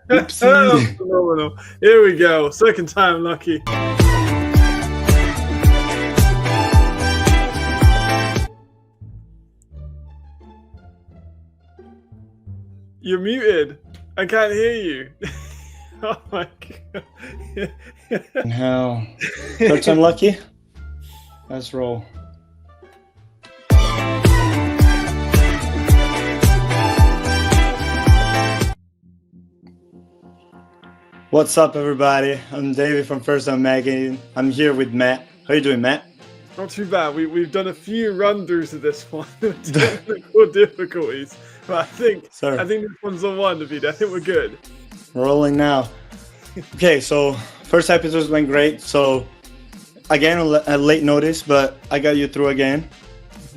Oopsie. Phenomenal. Here we go. Second time lucky. You're muted. I can't hear you. Oh my god. Hell. Third time lucky? Let's roll. What's up, everybody? I'm David from First Time Magazine. I'm here with Matt. How you doing, Matt? Not too bad. We've done a few run-throughs of this one. Technical difficulties. But I think this one's the one, Davide. I think we're good. Rolling now. Okay, so first episode went great. So again, a late notice, but I got you through again.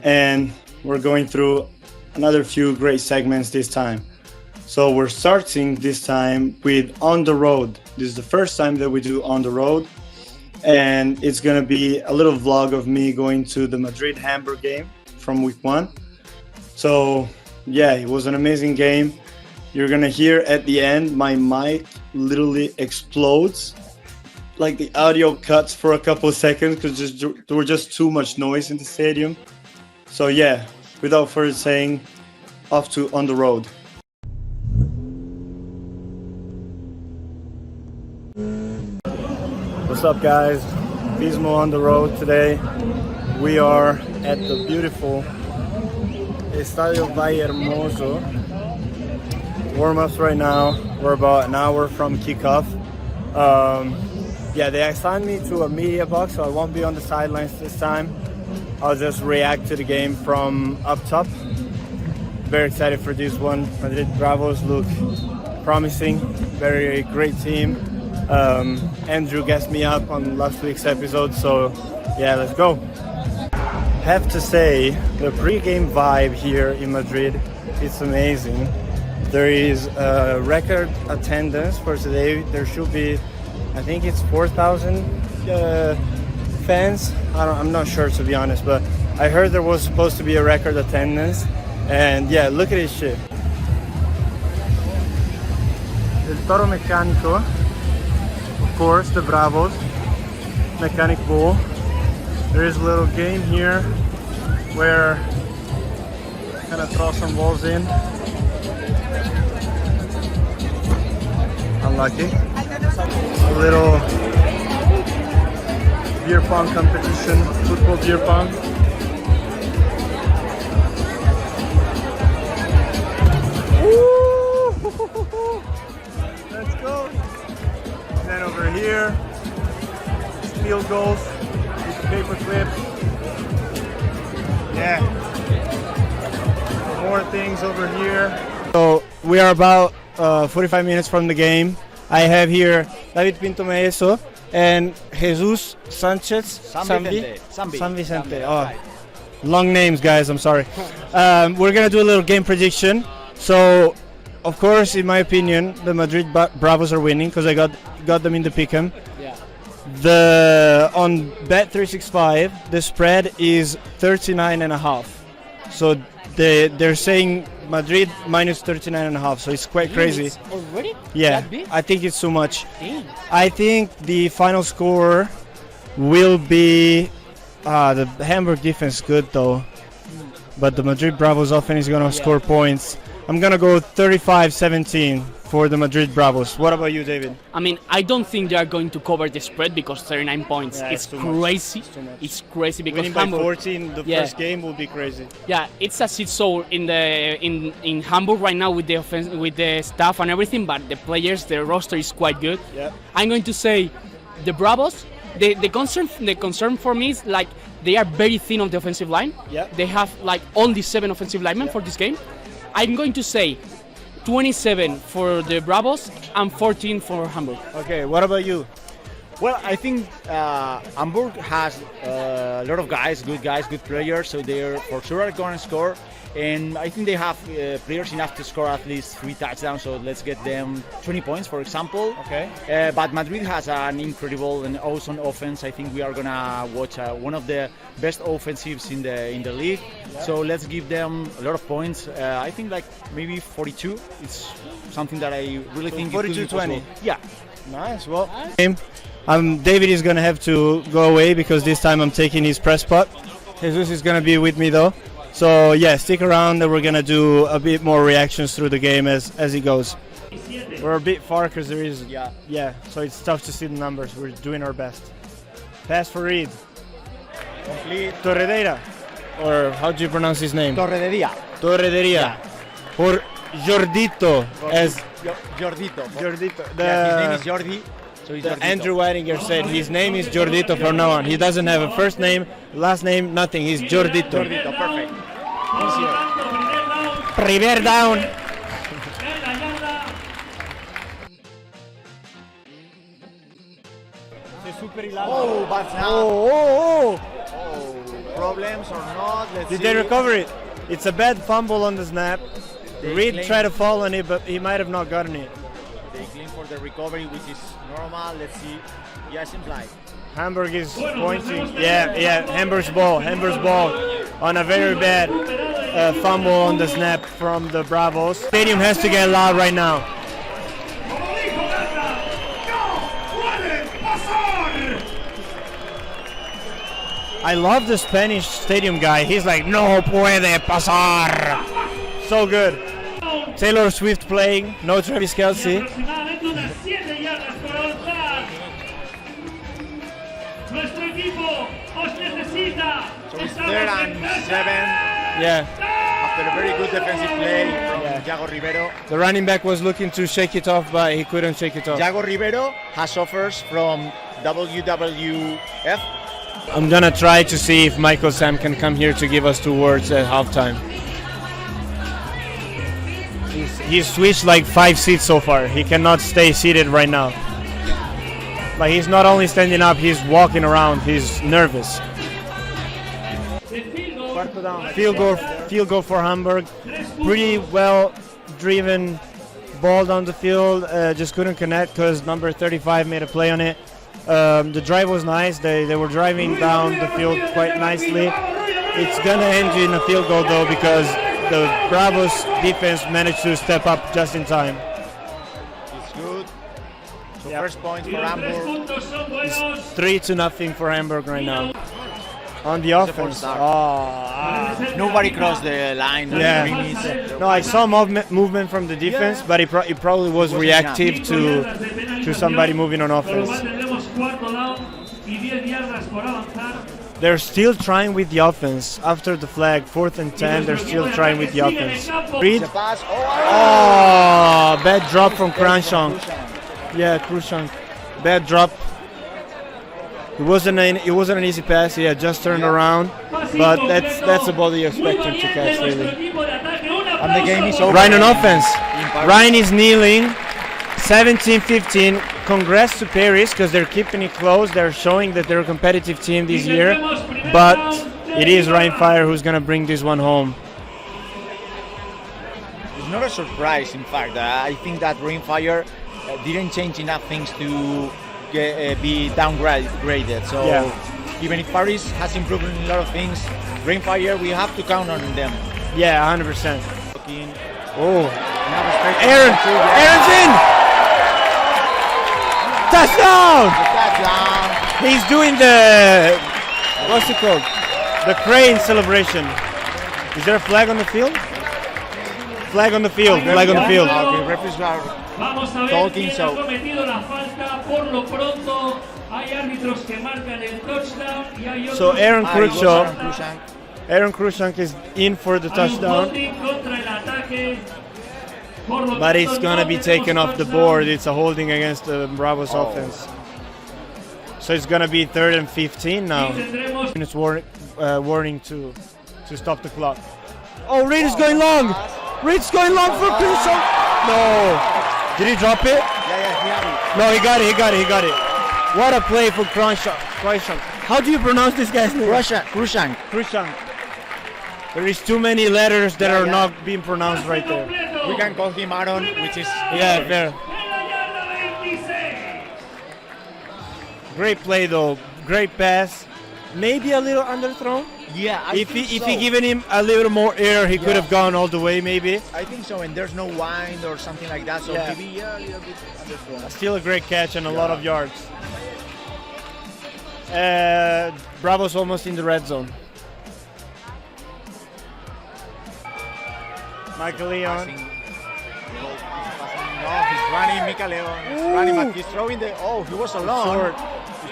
And we're going through another few great segments this time. So we're starting this time with On the Road. This is the first time that we do On the Road. And it's going to be a little vlog of me going to the Madrid-Hamburg game from week 1. So yeah, it was an amazing game. You're going to hear at the end, my mic literally explodes. Like the audio cuts for a couple of seconds because there was just too much noise in the stadium. So yeah, without further saying, off to On the Road. What's up, guys? Pismo on the road today. We are at the beautiful Estadio Vallehermoso. Warm-ups right now. We're about an hour from kickoff. Yeah, they assigned me to a media box, so I won't be on the sidelines this time. I'll just react to the game from up top. Very excited for this one. Madrid Bravos look promising. Very great team. Andrew guessed me up on last week's episode, so yeah, let's go. Have to say, the pre-game vibe here in Madrid, it's amazing. There is a record attendance for today. There should be, I think it's 4,000 fans. I'm not sure, to be honest, but I heard there was supposed to be a record attendance. And yeah, look at this shit. El Toro Mecánico. Of course, the Bravos, Mechanic Bull. There is a little game here where I'm gonna throw some balls in. Unlucky. A little beer pong competition, football beer pong. Woo! Let's go. Then over here, field goals, paper clips. Yeah. More things over here. So we are about 45 minutes from the game. I have here David Pinto Maeso and Jesus Sanchez. San Vicente. Oh, long names, guys. I'm sorry. We're gonna do a little game prediction. So, of course, in my opinion, the Madrid Bravos are winning because I got them in the pick'em. Yeah. On Bet365, the spread is 39.5. So they're saying Madrid minus 39.5. So it's quite crazy. Already? Yeah. That big? I think it's too much. Dang. I think the final score will be the Hamburg defense good though, but the Madrid Bravos offense is gonna score points. I'm gonna go 35-17 for the Madrid Bravos. What about you, David? I mean, I don't think they are going to cover the spread because 39 points. Yeah, it's crazy. It's crazy because Winning by Hamburg, 14 the first game will be crazy. Yeah, it's a shit show in Hamburg right now with the offense, with the staff and everything. But the players, the roster is quite good. Yeah. I'm going to say the Bravos. The concern for me is like they are very thin on the offensive line. Yeah. They have like only 7 offensive linemen for this game. I'm going to say 27 for the Bravos and 14 for Hamburg. Okay, what about you? Well, I think Hamburg has a lot of good players, so they're for sure going to score. And I think they have players enough to score at least 3 touchdowns, so let's get them 20 points, for example. Okay. But Madrid has an incredible and awesome offense. I think we are going to watch one of the best offensives in the league. Yeah. So let's give them a lot of points. I think like maybe 42. It's something that I really think 42-20. Yeah. Nice. Well, David is gonna have to go away because this time I'm taking his press spot. Jesus is gonna be with me though. So yeah, stick around and we're gonna do a bit more reactions through the game as it goes. We're a bit far because there is so it's tough to see the numbers. We're doing our best. Pass for Reed. Complete. Torredeira, or how do you pronounce his name? Torrederia. Torrederia. For Jordito, as Jordito. Jordito. His name is Jordi. So he's Jordito. Andrew Weidinger said his name is Jordito from now on. He doesn't have a first name, last name, nothing. He's Jordito. Jordito, perfect. Easier. Primer down. Oh, but now. Oh. Problems or not? Let's Did see. they recover it? It's a bad fumble on the snap. Reed tried to fall on it, but he might have not gotten it. They claim for the recovery, which is normal. Let's see. Yeah, seems like. Hamburg is pointing. Yeah, Hamburg's ball on a very bad fumble on the snap from the Bravos. Stadium has to get loud right now. I love the Spanish stadium guy. He's like, no puede pasar. So good. Taylor Swift playing, no Travis Kelce. So it's 3rd and 7. Yeah. After a very good defensive play from Yago Rivero. The running back was looking to shake it off, but he couldn't shake it off. Yago Rivero has offers from WWF. I'm gonna try to see if Michael Sam can come here to give us 2 words at halftime. He's switched like 5 seats so far. He cannot stay seated right now. But he's not only standing up, he's walking around. He's nervous. Field goal for Hamburg. Pretty well driven ball down the field. Just couldn't connect because number 35 made a play on it. The drive was nice. They were driving down the field quite nicely. It's gonna end in a field goal though because the Bravos defense managed to step up just in time. It's good. So first point for Hamburg. It's 3-0 for Hamburg right now. On the offense. Nobody crossed the line. Yeah. No, I saw movement from the defense, but it probably was reactive to somebody moving on offense. They're still trying with the offense. After the flag, 4th and 10, they're still trying with the offense. Reed. Oh, bad drop from Cruikshank. Yeah, Cruikshank. Bad drop. It wasn't an easy pass. He had just turned around, but that's a ball that you expect him to catch, really. And the game is over. Ryan on offense. Ryan is kneeling. 17-15. Congrats to Paris because they're keeping it close. They're showing that they're a competitive team this year, but it is Ryan Fire who's gonna bring this one home. It's not a surprise, in fact. I think that Rainfire didn't change enough things to be downgraded. So even if Paris has improved in a lot of things, Rainfire, we have to count on them. Yeah, 100%. Oh, Aaron's in! Touchdown! He's doing the, what's it called? The crane celebration. Is there a flag on the field? Flag on the field. Flag on the field. Okay, referees are talking, so. So Aaron Cruikshank is in for the touchdown, but it's gonna be taken off the board. It's a holding against the Bravos offense. So it's gonna be 3rd and 15 now. Minutes warning to stop the clock. Oh, Reed is going long. Reed's going long for Cruikshank. No. Did he drop it? Yeah, he had it. No, he got it. What a play for Cruikshank. How do you pronounce this guy's name? Cruikshank. There is too many letters that are not being pronounced right there. We can call him Aaron, which is fair. Great play though. Great pass. Maybe a little underthrown. Yeah, If he given him a little more air, he could have gone all the way, maybe. I think so, and there's no wind or something like that, so maybe a little bit underthrown. Still a great catch and a lot of yards. Bravo's almost in the red zone. Michael Leon. No, he's running, Mika Leon. He's running, but he's throwing the. Oh, he was alone.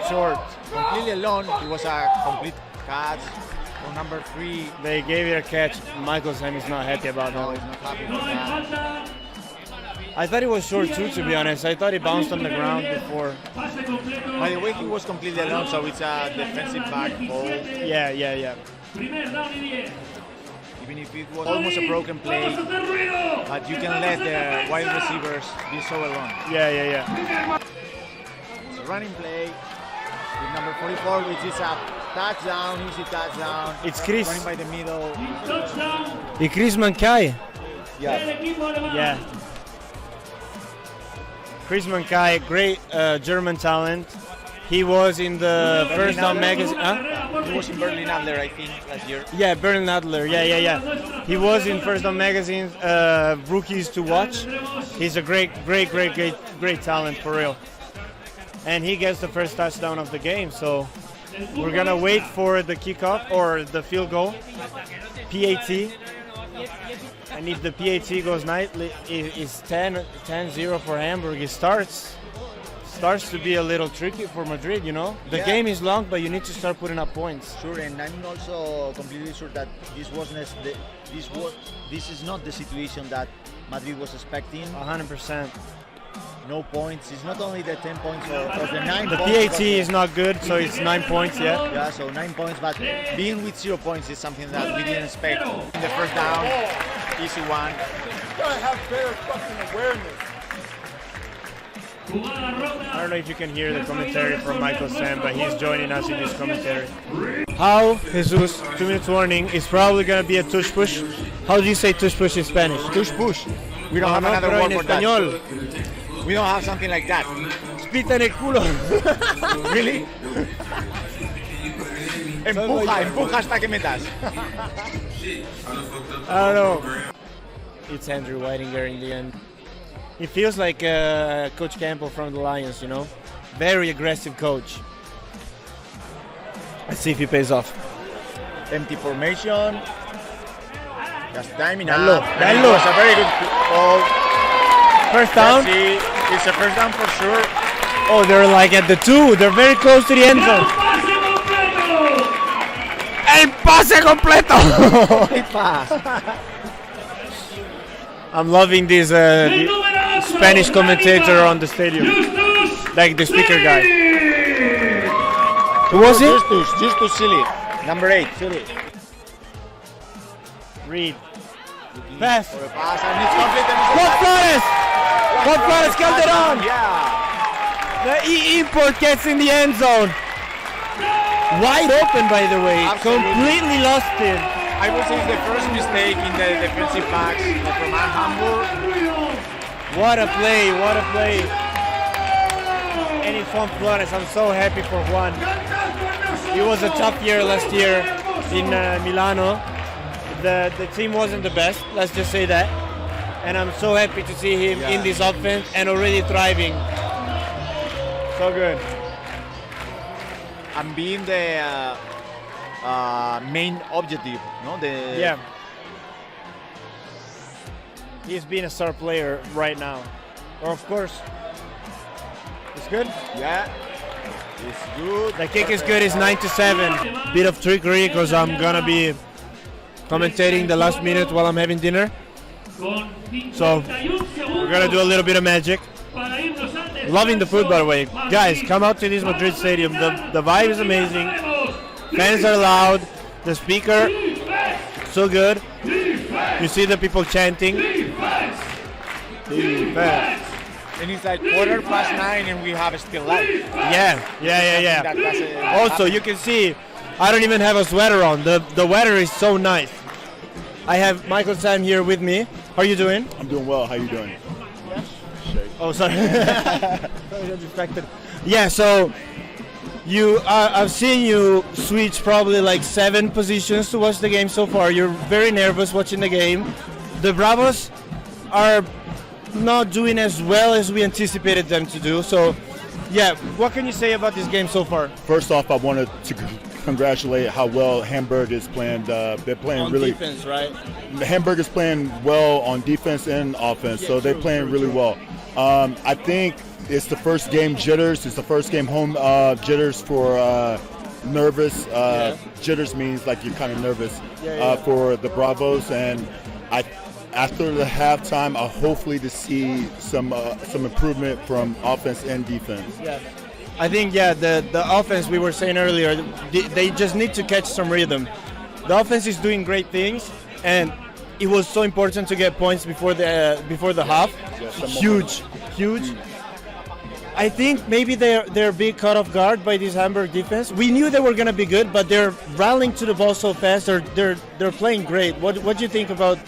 Short. Completely alone. It was a complete catch for number 3. They gave it a catch. Michael Sam is not happy about No, that. he's not happy about that. I thought it was short too, to be honest. I thought he bounced on the ground before. By the way, he was completely alone, so it's a defensive back hold. Yeah. Even if it was almost a broken play, but you can let the wide receivers be so alone. Yeah. It's a running play with number 44, which is a touchdown, easy touchdown. It's Chris. Running by the middle. It's Chris Mankai. Yeah. Chris Mankai, great German talent. He was in the First Down magazine. He was in Berlin Adler, I think, last year. Yeah, Berlin Adler. Yeah. He was in First Down magazine, rookies to watch. He's a great talent for real. And he gets the first touchdown of the game. So we're gonna wait for the kickoff or the field goal, PAT. And if the PAT goes nightly, it's 10-0 for Hamburg. It starts to be a little tricky for Madrid, you know. The game is long, but you need to start putting up points. Sure, and I'm also completely sure that this is not the situation that Madrid was expecting. 100%. No points. It's not only the 10 points or the 9 the points. The PAT is not good, so it's 9 points, Yeah, so 9 points, but being with 0 points is something that we didn't expect. In the first down, easy one. You gotta have better fucking awareness. I don't know if you can hear the commentary from Michael Sam, but he's joining us in this commentary. How, Jesus, 2 minutes warning, is probably going to be a tush push. How do you say tush push in Spanish? Tush push. We don't have another pero word en for that. español. We don't have something like that. Spita en el culo. Really? Empuja hasta que metas. I don't know. It's Andrew Whitinger in the end. He feels like Coach Campbell from the Lions, you know? Very aggressive coach. Let's see if he pays off. Empty formation. Just timing Bello. up. It was a very good ball. First down. It's a first down for sure. Oh, they're like at the 2. They're very close to the end zone. El pase completo. I'm loving this Spanish commentator on the stadium, like the speaker guy. Who was it? Justus Silly, number 8. Silly. Reed. Pass. For a pass and it's complete. Juan Flores Calderon. Yeah. The import gets in the end zone. Wide open, by the way. Absolutely. Completely lost him. I would say it's the first mistake in the defensive backs from Hamburg. What a play, what a play. And it's Juan Flores. I'm so happy for Juan. It was a tough year last year in Milano. The team wasn't the best, let's just say that. And I'm so happy to see him in this offense and already thriving. So good. And being the main objective, no? He's being a star player right now. Or of course, it's good. Yeah, it's good. The kick is good. It's 9-7. Bit of trickery because I'm gonna be commentating the last minute while I'm having dinner. So we're gonna do a little bit of magic. Loving the food, by the way. Guys, come out to this Madrid stadium. The vibe is amazing. Fans are loud. The speaker, so good. You see the people chanting. Defense. And it's like 9:15 and we have still light. Yeah. Also, you can see I don't even have a sweater on. The weather is so nice. I have Michael Sam here with me. How are you doing? I'm doing well. How you doing? Oh, sorry. Distracted. Yeah, so I've seen you switch probably like 7 positions to watch the game so far. You're very nervous watching the game. The Bravos are not doing as well as we anticipated them to do. So, yeah, what can you say about this game so far? First off, I wanted to congratulate how well Hamburg is playing. They're playing on really defense, right? Hamburg is playing well on defense and offense, Yeah, so they're true, playing really well. I think it's the first game jitters. It's the first game home jitters for nervous. Jitters means like you're kind of nervous for the Bravos, and after the halftime, I hopefully to see some improvement from offense and defense. Yeah. I think the offense we were saying earlier, they just need to catch some rhythm. The offense is doing great things, and it was so important to get points before the half. Huge. I think maybe they're being caught off guard by this Hamburg defense. We knew they were going to be good, but they're rallying to the ball so fast. They're playing great. What do you think about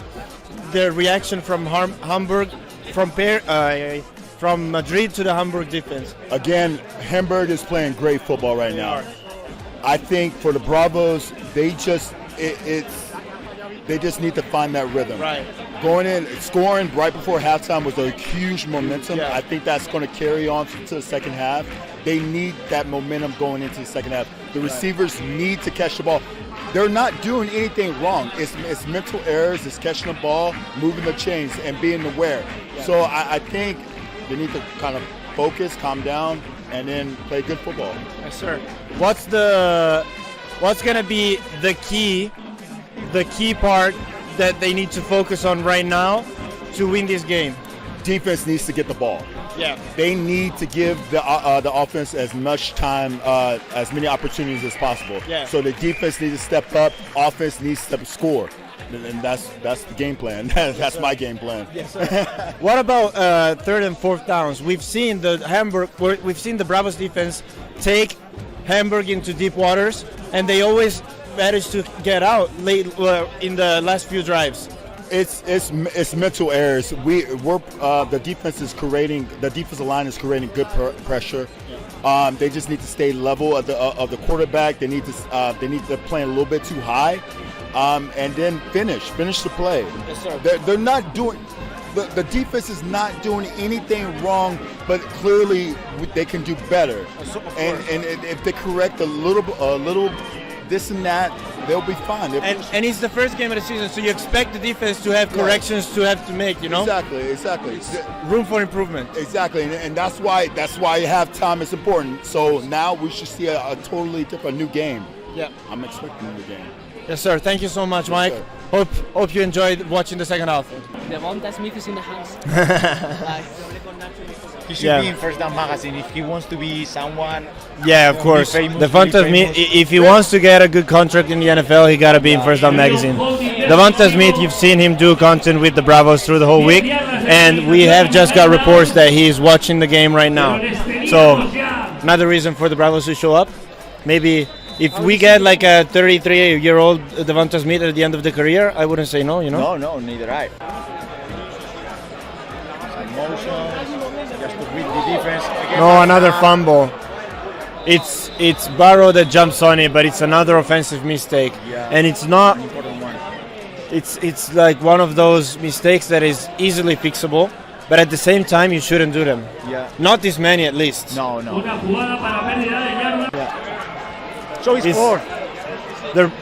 the reaction from Hamburg, from Madrid to the Hamburg defense? Again, Hamburg is playing great football right now. I think for the Bravos, they just need to find that rhythm. Right. Going in, scoring right before halftime was a huge momentum. Yeah. I think that's going to carry on to the second half. They need that momentum going into the second half. The receivers need to catch the ball. They're not doing anything wrong. It's mental errors. It's catching the ball, moving the chains, and being aware. Yeah. So I think they need to kind of focus, calm down, and then play good football. Yes, sir. What's going to be the key part that they need to focus on right now to win this game? Defense needs to get the ball. Yeah. They need to give the offense as much time, as many opportunities as possible. Yeah. So the defense needs to step up. Offense needs to score, and that's the game plan. That's my game plan. Yes, sir. What about 3rd and 4th downs? We've seen the Bravos defense take Hamburg into deep waters, and they always manage to get out late in the last few drives. It's mental errors. The defensive line is creating good pressure. They just need to stay level of the quarterback. They need to play a little bit too high, and then finish the play. Yes, sir. They're not doing. The defense is not doing anything wrong, but clearly they can do better. And if they correct a little this and that, they'll be fine. And it's the first game of the season, so you expect the defense to have corrections to have to make, you know? Exactly. Room for improvement. Exactly, and that's why halftime is important. So now we should see a totally different new game. Yeah. I'm expecting a new game. Yes, sir. Thank you so much, Mike. Sir. Hope you enjoyed watching the second half. Davide Smith is in the house. He should be in First Down Magazine if he wants to be someone. Yeah, of course. Davante Smith, if he wants to get a good contract in the NFL, he gotta be in First Down Magazine. Davante Smith, you've seen him do content with the Bravos through the whole week, and we have just got reports that he is watching the game right now. So, another reason for the Bravos to show up. Maybe if we get like a 33-year-old Davante Smith at the end of the career, I wouldn't say no, you know? No, neither I. Motions, just to read the defense. No, another fumble. It's Barrow that jumps on it, but it's another offensive mistake, and it's not. It's like one of those mistakes that is easily fixable, but at the same time you shouldn't do them. Yeah. Not this many, at least. No. So it's 4.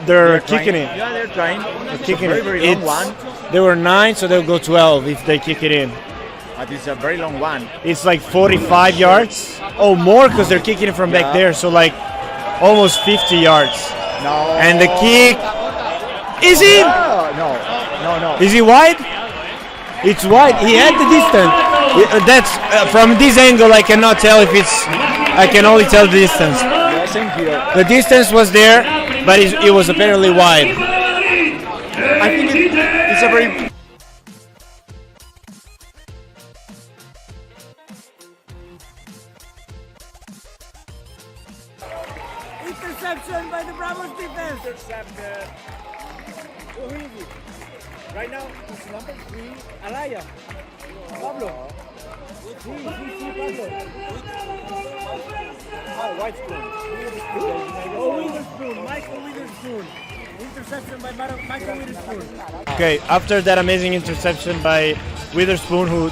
They're kicking it. Yeah, they're trying. They're kicking it's a very long one. They were 9, so they'll go 12 if they kick it in. But it's a very long one. It's like 45 yards. Oh, more because they're kicking it from back there, so like almost 50 yards. No. And the kick is in. No. Is he wide? It's wide. He had the distance. That's from this angle. I cannot tell if it's. I can only tell the distance. Yeah, same here. The distance was there, but it was apparently wide. I think it's a very. Interception by the Bravos defense. Intercepted. Who is it? Right now, it's number 3, Alaya. Pablo. Sí, Pablo. White Spoon. Oh, Witherspoon. Michael Witherspoon. Interception by Michael Witherspoon. Okay, after that amazing interception by Witherspoon, who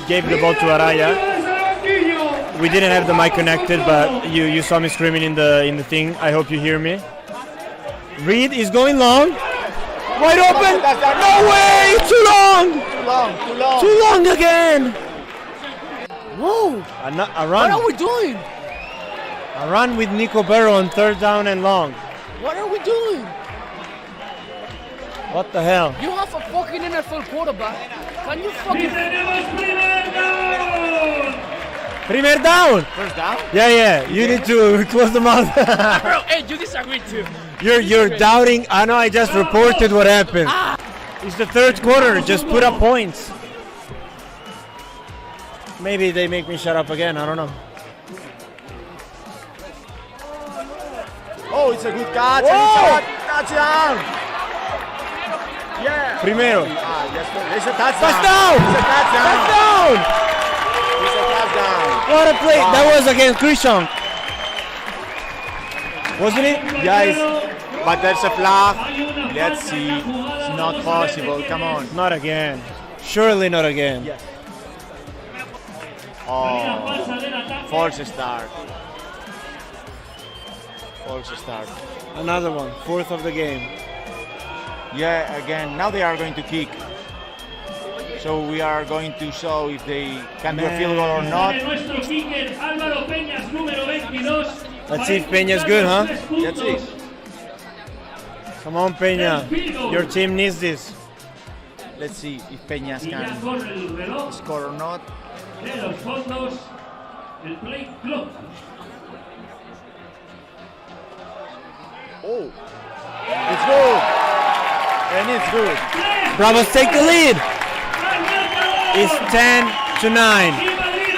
gave the ball to Araya. We didn't have the mic connected, but you saw me screaming in the thing. I hope you hear me. Reed is going long. Wide open. No way! Too long. Too long again. Whoa! A run. What are we doing? A run with Nico Barrow on 3rd down and long. What are we doing? What the hell? You have a fucking NFL quarterback. Can you fucking... Primer down! First down? Yeah. You need to close the mouth. Bro, hey, you disagree too. You're doubting. I know I just reported what happened. It's the 3rd quarter. Just put up points. Maybe they make me shut up again. I don't know. Oh, it's a good catch. Whoa! And it's a touchdown. Yeah. Primero. Yes, it's a touchdown. Touchdown! It's a touchdown. Touchdown! It's a touchdown. What a play! That was against Christian. Wasn't it? Yes, but there's a flag. Let's see. It's not possible. Come on. Not again. Surely not again. Yes. Oh, false start. False start. Another one. 4th of the game. Yeah, again. Now they are going to kick. So we are going to show if they can do a field goal or not. Let's see if Peña's good, huh? Let's see. Come on, Peña. Your team needs this. Let's see if Peñas can score or not. Oh, it's good. And it's good. Bravos take the lead. It's 10-9.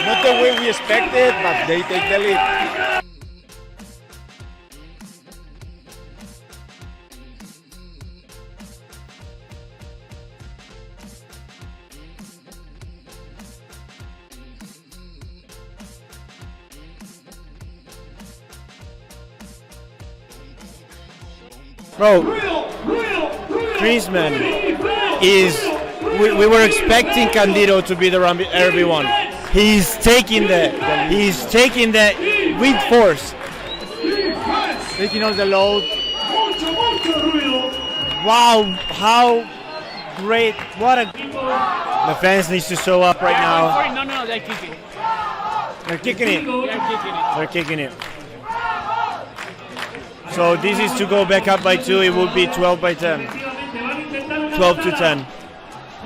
Not the way we expected, but they take the lead. Bro, Griezmann is... We were expecting Candido to be the RB1. He's taking that. He's taking that with force. Taking all the load. Wow, how great. What a... The fans need to show up right now. No, they're kicking. They're kicking it. They're kicking it. So this is to go back up by 2. It would be 12-10. 12-10.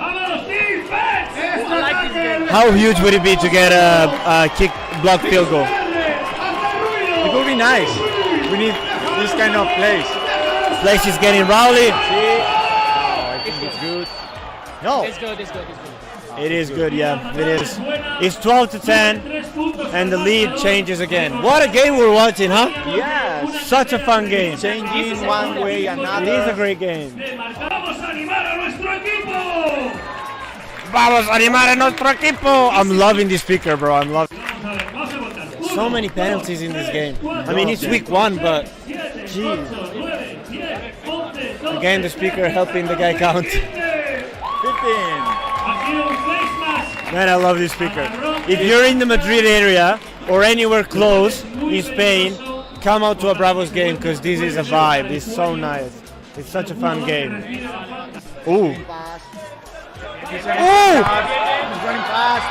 I like this game. How huge would it be to get a kick block field goal? It would be nice. We need this kind of plays. Place is getting rowdy. I think it's good. No. It's good. It is good, yeah, it is. It's 12-10, and the lead changes again. What a game we're watching, huh? Yes. Such a fun game. Changing one way, another. It is a great game. Vamos a animar a nuestro equipo. I'm loving this speaker, bro. I'm loving. So many penalties in this game. I mean, it's week 1, but jeez. Again, the speaker helping the guy count. 15. Man, I love this speaker. If you're in the Madrid area or anywhere close in Spain, come out to a Bravos game because this is a vibe. It's so nice. It's such a fun game. Ooh. He's running fast.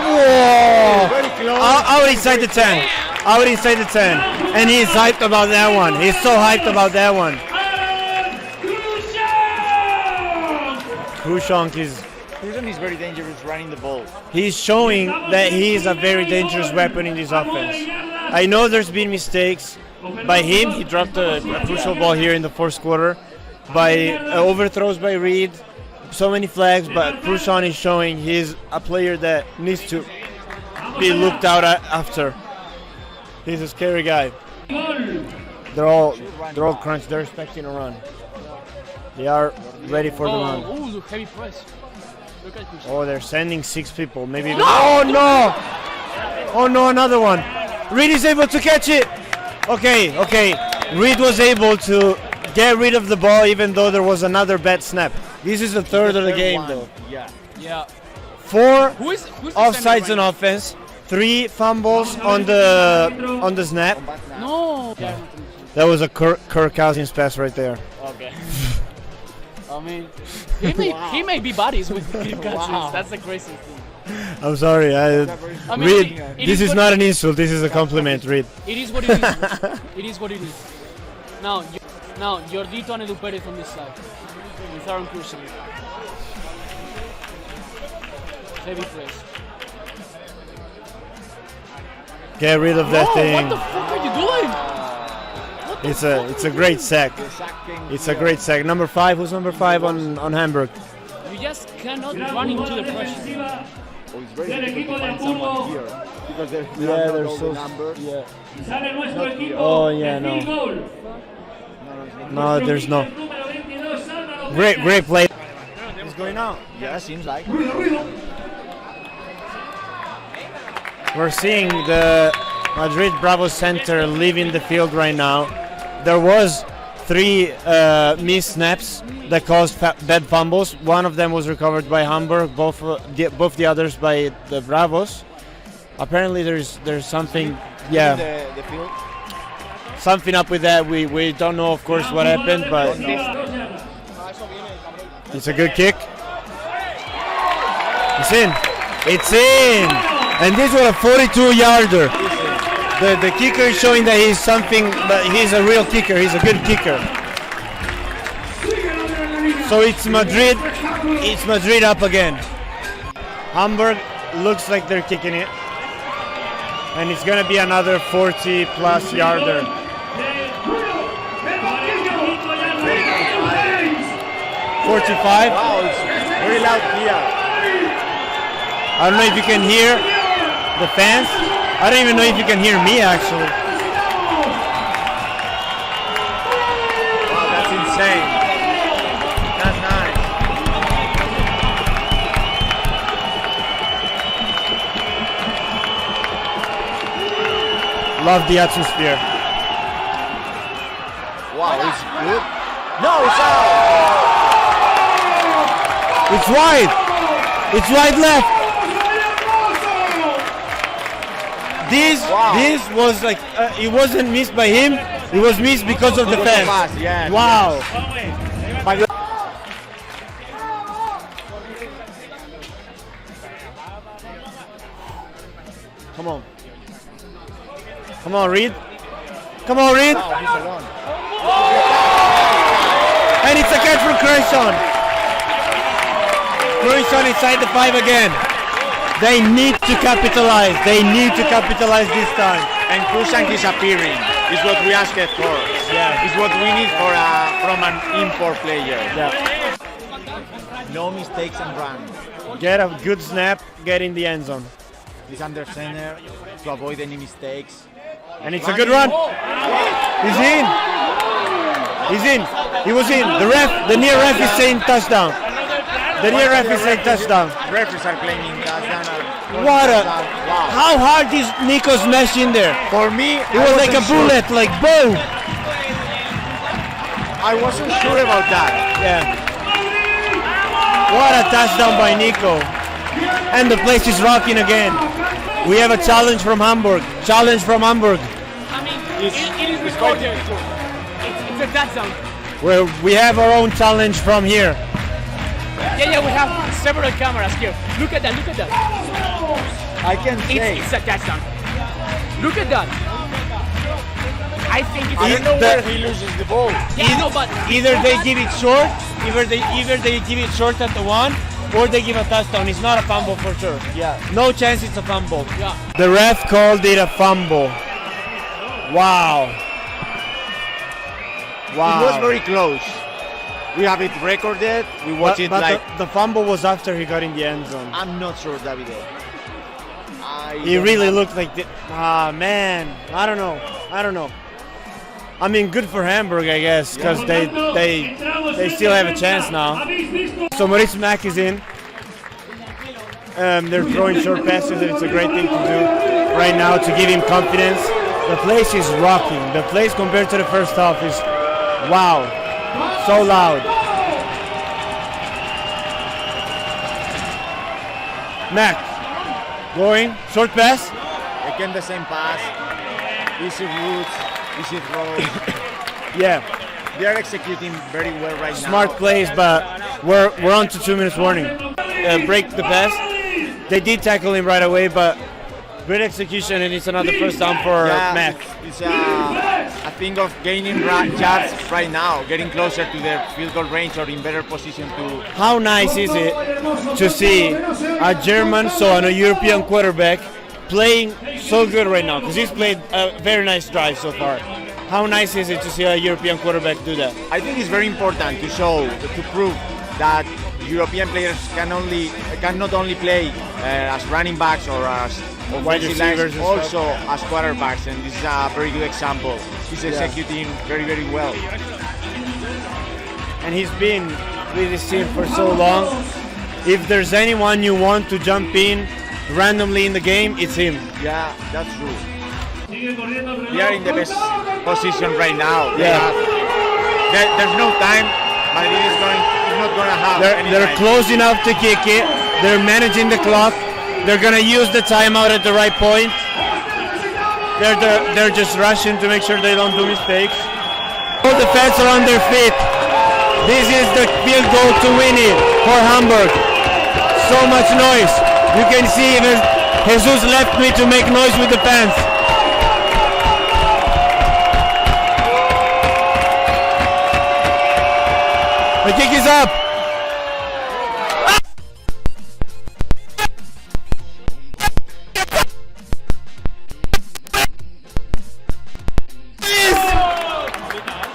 Whoa! Very close. Out inside the 10. Out inside the 10. And he's hyped about that one. He's so hyped about that one. Krushank is very dangerous running the ball. He's showing that he is a very dangerous weapon in this offense. I know there's been mistakes by him. He dropped a crucial ball here in the 4th quarter. By overthrows by Reed. So many flags, but Krushan is showing he's a player that needs to be looked out at after. He's a scary guy. They're all crunched. They're expecting a run. They are ready for the run. Oh, look, heavy press. Look at Oh, they're sending 6 people. Maybe. Oh no! Oh no! Another one. Reed is able to catch it. Okay. Reed was able to get rid of the ball even though there was another bad snap. This is the third of the game though. Yeah. 4 Who's offsides on offense, 3 fumbles on the snap. No. That was a Kirk Cousins pass right there. Okay. I mean, he may be buddies with Kirk Cousins. That's the craziest thing. I'm sorry, Reed. This is not an insult. This is a compliment, Reed. It is what it is. It is what it is. Now, Jordito and Edu Perez on this side with Aaron Crucian. Heavy press. Get rid of that thing. What the fuck are you doing? It's a great sack. It's a great sack. Number 5. Who's number 5 on Hamburg? You just cannot run into the pressure. Oh, it's very difficult to find someone here because there are all the numbers. Yeah. Oh yeah, no. No, there's no. Great play. What's going on? Yeah, seems like. We're seeing the Madrid Bravo center leaving the field right now. There was 3 missed snaps that caused bad fumbles. One of them was recovered by Hamburg, both the others by the Bravos. Apparently there's something, yeah, The field. something up with that. We don't know, of course, what happened, but it's a good kick. It's in, and this was a 42-yarder. The kicker is showing that he's something, but he's a real kicker. He's a good kicker. So it's Madrid. It's Madrid up again. Hamburg looks like they're kicking it, and it's gonna be another 40-plus yarder. 45. Wow, it's very loud here. I don't know if you can hear the fans. I don't even know if you can hear me actually. Wow, that's insane. That's nice. Love the atmosphere. Wow, it's good. No, it's out. It's wide. It's wide left. This was like it wasn't missed by him. It was missed because of the fans. Yeah. Wow. Come on. Come on, Reed. Come on, Reed. Wow, he's alone. And it's a catch from Crucian. Crucian inside the 5 again. They need to capitalize. They need to capitalize this time. And Crucian is appearing. Is what we asked for. Yeah. Is what we need from an import player. Yeah. No mistakes and run. Get a good snap. Get in the end zone. He's under center to avoid any mistakes. And it's a good run. He's in. He's in. He was in. The near ref is saying touchdown. The near ref is saying touchdown. Referees are claiming touchdown. What a! Wow. How hard is Nico smash in there? For me, It was like a bullet, like boom. I wasn't sure about that. Yeah. What a touchdown by Nico. And the place is rocking again. We have a challenge from Hamburg. Challenge from Hamburg. I mean, it is recorded. It's a touchdown. Well, we have our own challenge from here. Yeah, we have several cameras here. Look at that. I can say. It's a touchdown. Look at that. I think it's. I don't know where he loses the ball. Yeah, no, but Either they give it short, either they give it short at the 1, or they give a touchdown. It's not a fumble for sure. Yeah. No chance it's a fumble. Yeah. The ref called it a fumble. Wow. It was very close. We have it recorded. We watch it but like. the fumble was after he got in the end zone. I'm not sure, Davide. He really looked like man. I don't know. I mean, good for Hamburg, I guess, because they still have a chance now. So Maurice Mack is in. They're throwing short passes, and it's a great thing to do. right now to give him confidence. The place is rocking. The place compared to the first half is wow, so loud. Mac, going, short pass. Again, the same pass. Easy routes, easy throws. Yeah, They are executing very well right now. smart plays, but we're on to 2 minutes warning. Break the pass. They did tackle him right away, but great execution, and it's another first down for Mac. It's a thing of gaining yards right now, getting closer to their field goal range or in better position to. How nice is it to see a German, so a European quarterback, playing so good right now? Because he's played a very nice drive so far. How nice is it to see a European quarterback do that? I think it's very important to prove that European players can not only play as running backs or as wide receivers, also as quarterbacks, and this is a very good example. He's executing very, very well. And he's been with this team for so long. If there's anyone you want to jump in randomly in the game, it's him. Yeah, that's true. We are in the best position right now. Yeah. There's no time. Madrid is not going to have any They're time. close enough to kick it. They're managing the clock. They're gonna use the timeout at the right point. They're just rushing to make sure they don't do mistakes. All the fans are on their feet. This is the field goal to win it for Hamburg. So much noise. You can see even Jesus left me to make noise with the fans. The kick is up.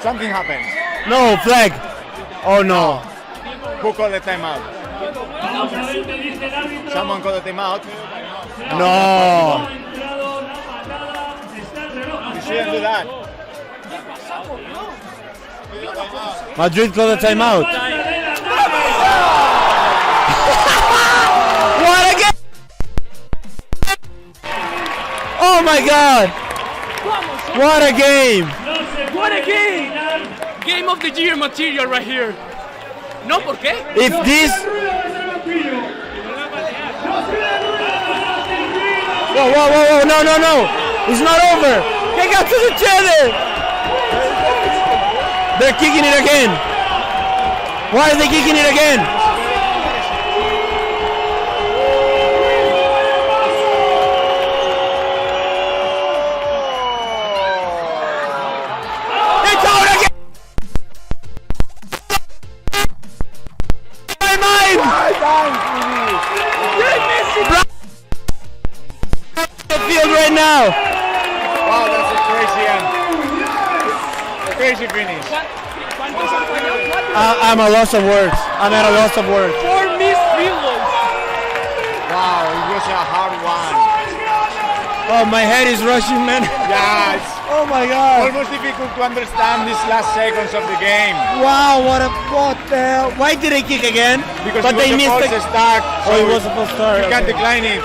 Something happened. No, flag. Oh no. Who called the timeout? Someone called the timeout. No. You shouldn't do that. Madrid called a timeout. What a game! Oh my God! What a game! What a game! Game of the year material right here. No, ¿por qué? If this... Whoa, no. It's not over. Kick out to the cheddar. They're kicking it again. Why are they kicking it again? It's out again. My mind. The field right now. Wow, that's a crazy finish. I'm at a loss of words. 4 missed field goals. Wow, it was a hard one. Oh, my head is rushing, man. Yeah, it's Oh my God. almost difficult to understand these last seconds of the game. Wow, what the hell? Why did they kick again? Because but they missed the start. Oh, it was supposed to start. You can't okay. decline it.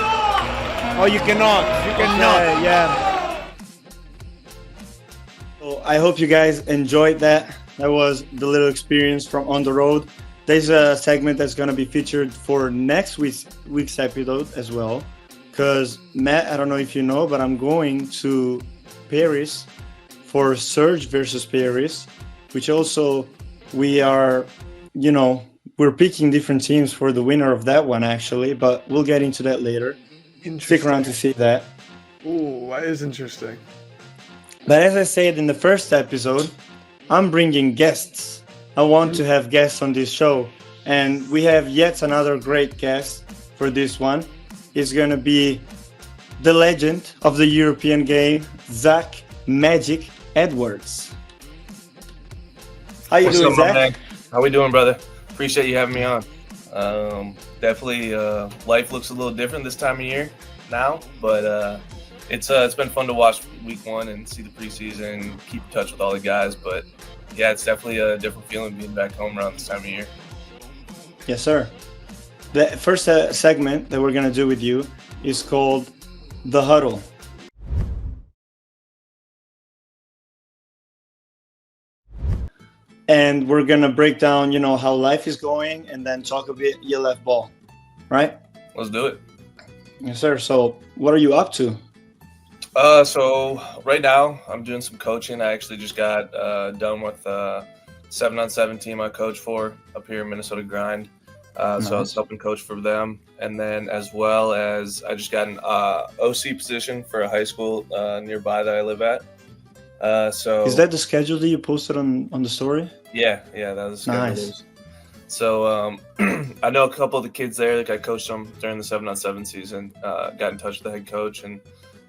Oh, you cannot. You cannot. Okay, yeah. So I hope you guys enjoyed that. That was the little experience from on the road. There's a segment that's going to be featured for next week's episode as well. Because, Matt, I don't know if you know, but I'm going to Paris for Surge versus Paris, which also we are, we're picking different teams for the winner of that one, actually. But we'll get into that later. Stick around to see that. Ooh, that is interesting. But as I said in the first episode, I'm bringing guests. I want to have guests on this show. And we have yet another great guest for this one. It's going to be the legend of the European game, Zach Magic Edwards. How you doing, Zach? Man? How we doing, brother? Appreciate you having me on. Definitely, life looks a little different this time of year now, but it's been fun to watch week one and see the preseason and keep in touch with all the guys. But yeah, it's definitely a different feeling being back home around this time of year. Yes, sir. The first segment that we're going to do with you is called The Huddle. and we're gonna break down, how life is going, and then talk a bit ELF ball, right? Let's do it. Yes, sir. So, what are you up to? So right now I'm doing some coaching. I actually just got done with 7-on-7 team I coach for up here in Minnesota Grind. Nice. So I was helping coach for them, and then as well as I just got an OC position for a high school nearby that I live at. So is that the schedule that you posted on the story? Yeah, that was the schedule. Nice. So I know a couple of the kids there. Like I coached them during the 7-on-7 season. Got in touch with the head coach, and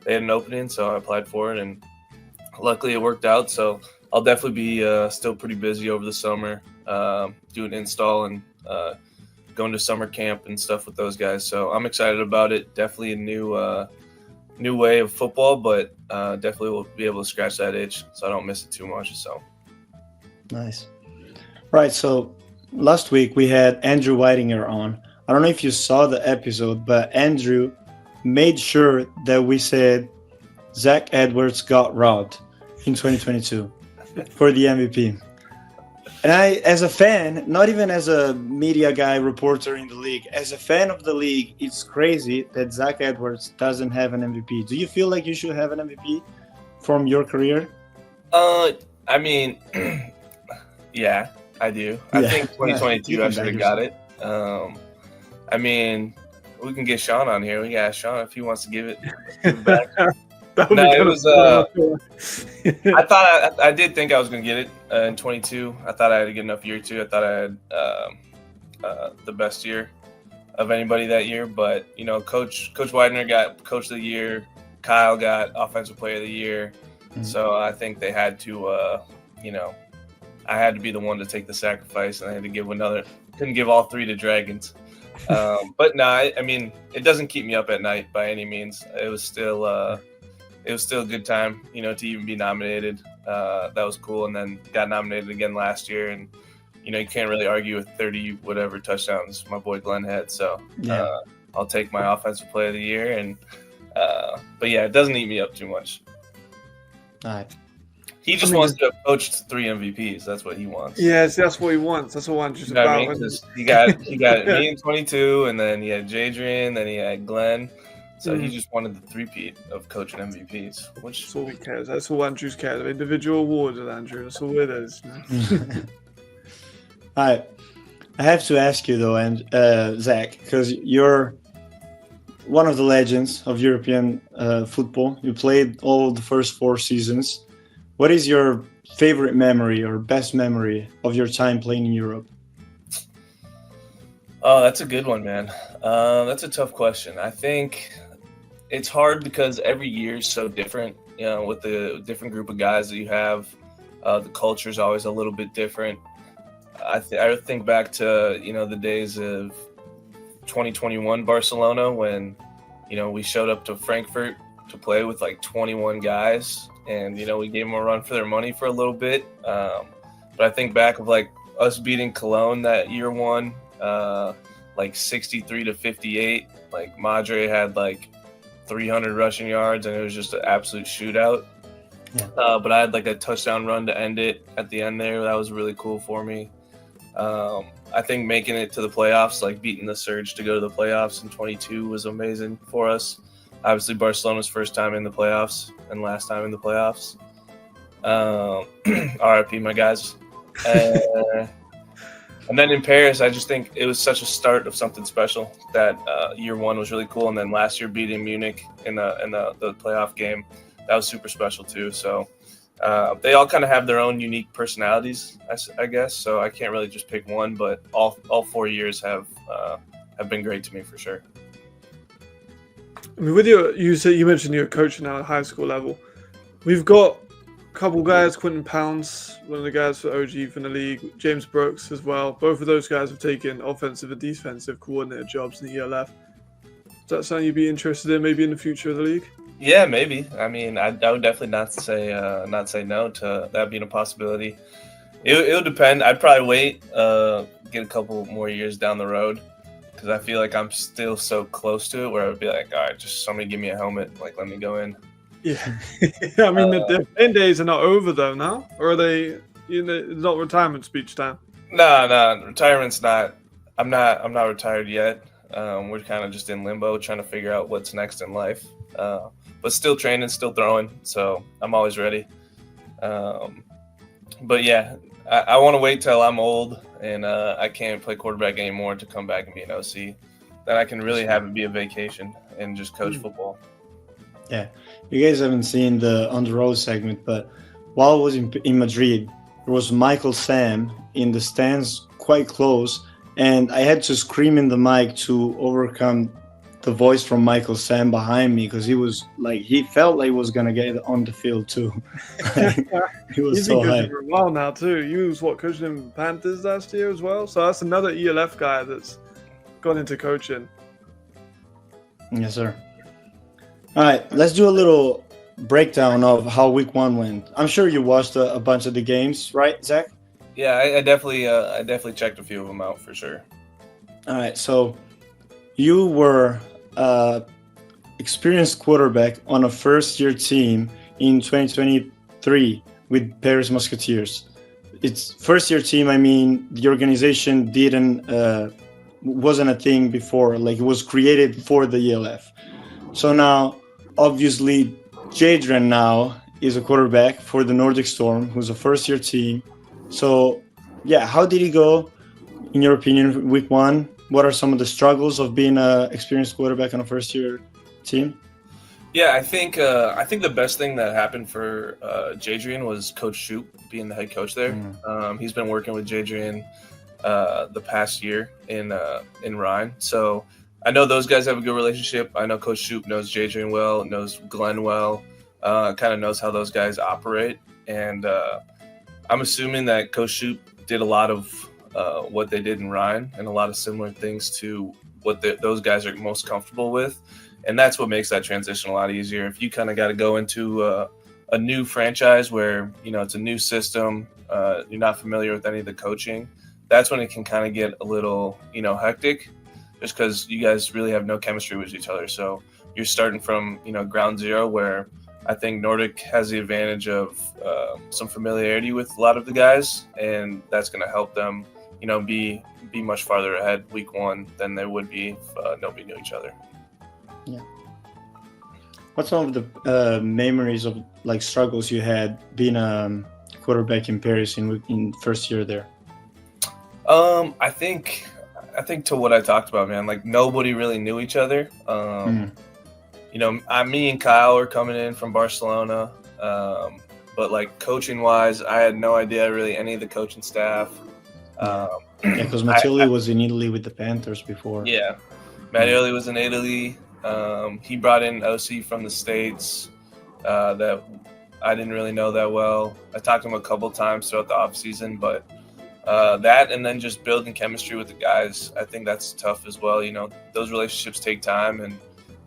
they had an opening, so I applied for it, and luckily it worked out. So I'll definitely be still pretty busy over the summer, doing install and going to summer camp and stuff with those guys. So I'm excited about it. Definitely a new way of football, but definitely will be able to scratch that itch so I don't miss it too much. So nice. Right. So last week we had Andrew Whitinger on. I don't know if you saw the episode, but Andrew made sure that we said Zach Edwards got robbed in 2022 for the MVP. And I, as a fan, not even as a media guy, reporter in the league, as a fan of the league, it's crazy that Zach Edwards doesn't have an MVP. Do you feel like you should have an MVP from your career? I mean, yeah, I do. I think 2022 I should have got it. I mean, we can get Sean on here. We can ask Sean if he wants to give it back. No, it was. I did think I was going to get it in 22. I thought I had a good enough year too. I thought I had the best year of anybody that year. But Coach Widener got Coach of the Year. Kyle got Offensive Player of the Year. Mm-hmm. So I think they had to. I had to be the one to take the sacrifice, and I had to give another. Couldn't give all three to Dragons. But no, I mean, it doesn't keep me up at night by any means. It was still a good time, to even be nominated. That was cool. And then got nominated again last year. And, you can't really argue with 30 whatever touchdowns my boy Glenn had. So I'll take my Offensive Player of the Year. And but yeah, it doesn't eat me up too much. All right. He just wants to have coached 3 MVPs. That's what he wants. Yes, that's what he wants. That's what Andrew's about. I mean? He got me in 22, and then he had Jadrian, then he had Glenn. So he just wanted the three-peat of coaching MVPs. That's all he cares. That's all Andrew's cares. Individual awards with Andrew. That's all it is. All right. I have to ask you, though, and Zach, because you're one of the legends of European football. You played all the first 4 seasons. What is your favorite memory or best memory of your time playing in Europe? Oh, that's a good one, man. That's a tough question. I think it's hard because every year is so different, with the different group of guys that you have. The culture is always a little bit different. I think back to, the days of 2021 Barcelona when, we showed up to Frankfurt to play with like 21 guys. And, we gave them a run for their money for a little bit. But I think back of like us beating Cologne that year one, like 63-58. Like Madrid had like 300 rushing yards, and it was just an absolute shootout. Yeah. But I had like a touchdown run to end it at the end there. That was really cool for me. I think making it to the playoffs, like beating the Surge to go to the playoffs in 22 was amazing for us. Obviously, Barcelona's first time in the playoffs and last time in the playoffs. RIP, my guys. And then in Paris, I just think it was such a start of something special that year one was really cool. And then last year beating Munich in the playoff game, that was super special too. So they all kind of have their own unique personalities, I guess. So I can't really just pick one, but all 4 years have been great to me for sure. I mean, with you mentioned you're coaching now at high school level. We've got a couple guys, Quentin Pounds, one of the guys for OG from the league, James Brooks as well. Both of those guys have taken offensive and defensive coordinator jobs in the ELF. Is that something you'd be interested in maybe in the future of the league? Yeah, maybe. I mean, I would definitely not say no to that being a possibility. It would depend. I'd probably wait, get a couple more years down the road, because I feel like I'm still so close to it where I'd be like, all right, just somebody give me a helmet, like let me go in. Yeah. I mean, the playing days are not over though now, or are they? not retirement speech time. No, retirement's not. I'm not retired yet. We're kind of just in limbo, trying to figure out what's next in life. But still training, still throwing, so I'm always ready. But yeah, I want to wait till I'm old and I can't play quarterback anymore to come back and be an OC. Then I can really have it be a vacation and just coach football. Yeah, you guys haven't seen the on the road segment, but while I was in Madrid, there was Michael Sam in the stands quite close, and I had to scream in the mic to overcome the voice from Michael Sam behind me because he felt like he was gonna get on the field too. He was He's so been coaching hyped. for a while now too. He was coaching in Panthers last year as well. So that's another ELF guy that's gone into coaching. Yes, sir. All right, let's do a little breakdown of how week 1 went. I'm sure you watched a bunch of the games, right, Zach? Yeah, I definitely checked a few of them out for sure. All right, so you were experienced quarterback on a first-year team in 2023 with Paris Musketeers. It's first-year team. I mean, the organization wasn't a thing before. Like, it was created for the ELF. So now, obviously, Jadrian now is a quarterback for the Nordic Storm, who's a first-year team. So, yeah, how did he go, in your opinion, week 1? What are some of the struggles of being an experienced quarterback on a first-year team? Yeah, I think the best thing that happened for Jadrian was Coach Shoop being the head coach there. He's been working with Jadrian the past year in Rhine, so I know those guys have a good relationship. I know Coach Shoop knows Jadrian well, knows Glenn well, kind of knows how those guys operate, and I'm assuming that Coach Shoop did a lot of what they did in Rhine and a lot of similar things to what those guys are most comfortable with. And that's what makes that transition a lot easier. If you kind of got to go into a new franchise where, it's a new system, you're not familiar with any of the coaching, that's when it can kind of get a little, hectic just because you guys really have no chemistry with each other. So you're starting from, ground zero, where I think Nordic has the advantage of some familiarity with a lot of the guys, and that's going to help them, be much farther ahead week 1 than they would be if nobody knew each other. Yeah. What's some of the memories of struggles you had being a quarterback in Paris in first year there? I think to what I talked about, man, nobody really knew each other. Me and Kyle are coming in from Barcelona, but coaching wise, I had no idea really any of the coaching staff. Because Matilli was in Italy with the Panthers before. Yeah, Matilli was in Italy. He brought in OC from the States that I didn't really know that well. I talked to him a couple times throughout the off season, but that and then just building chemistry with the guys, I think that's tough as well. Those relationships take time, and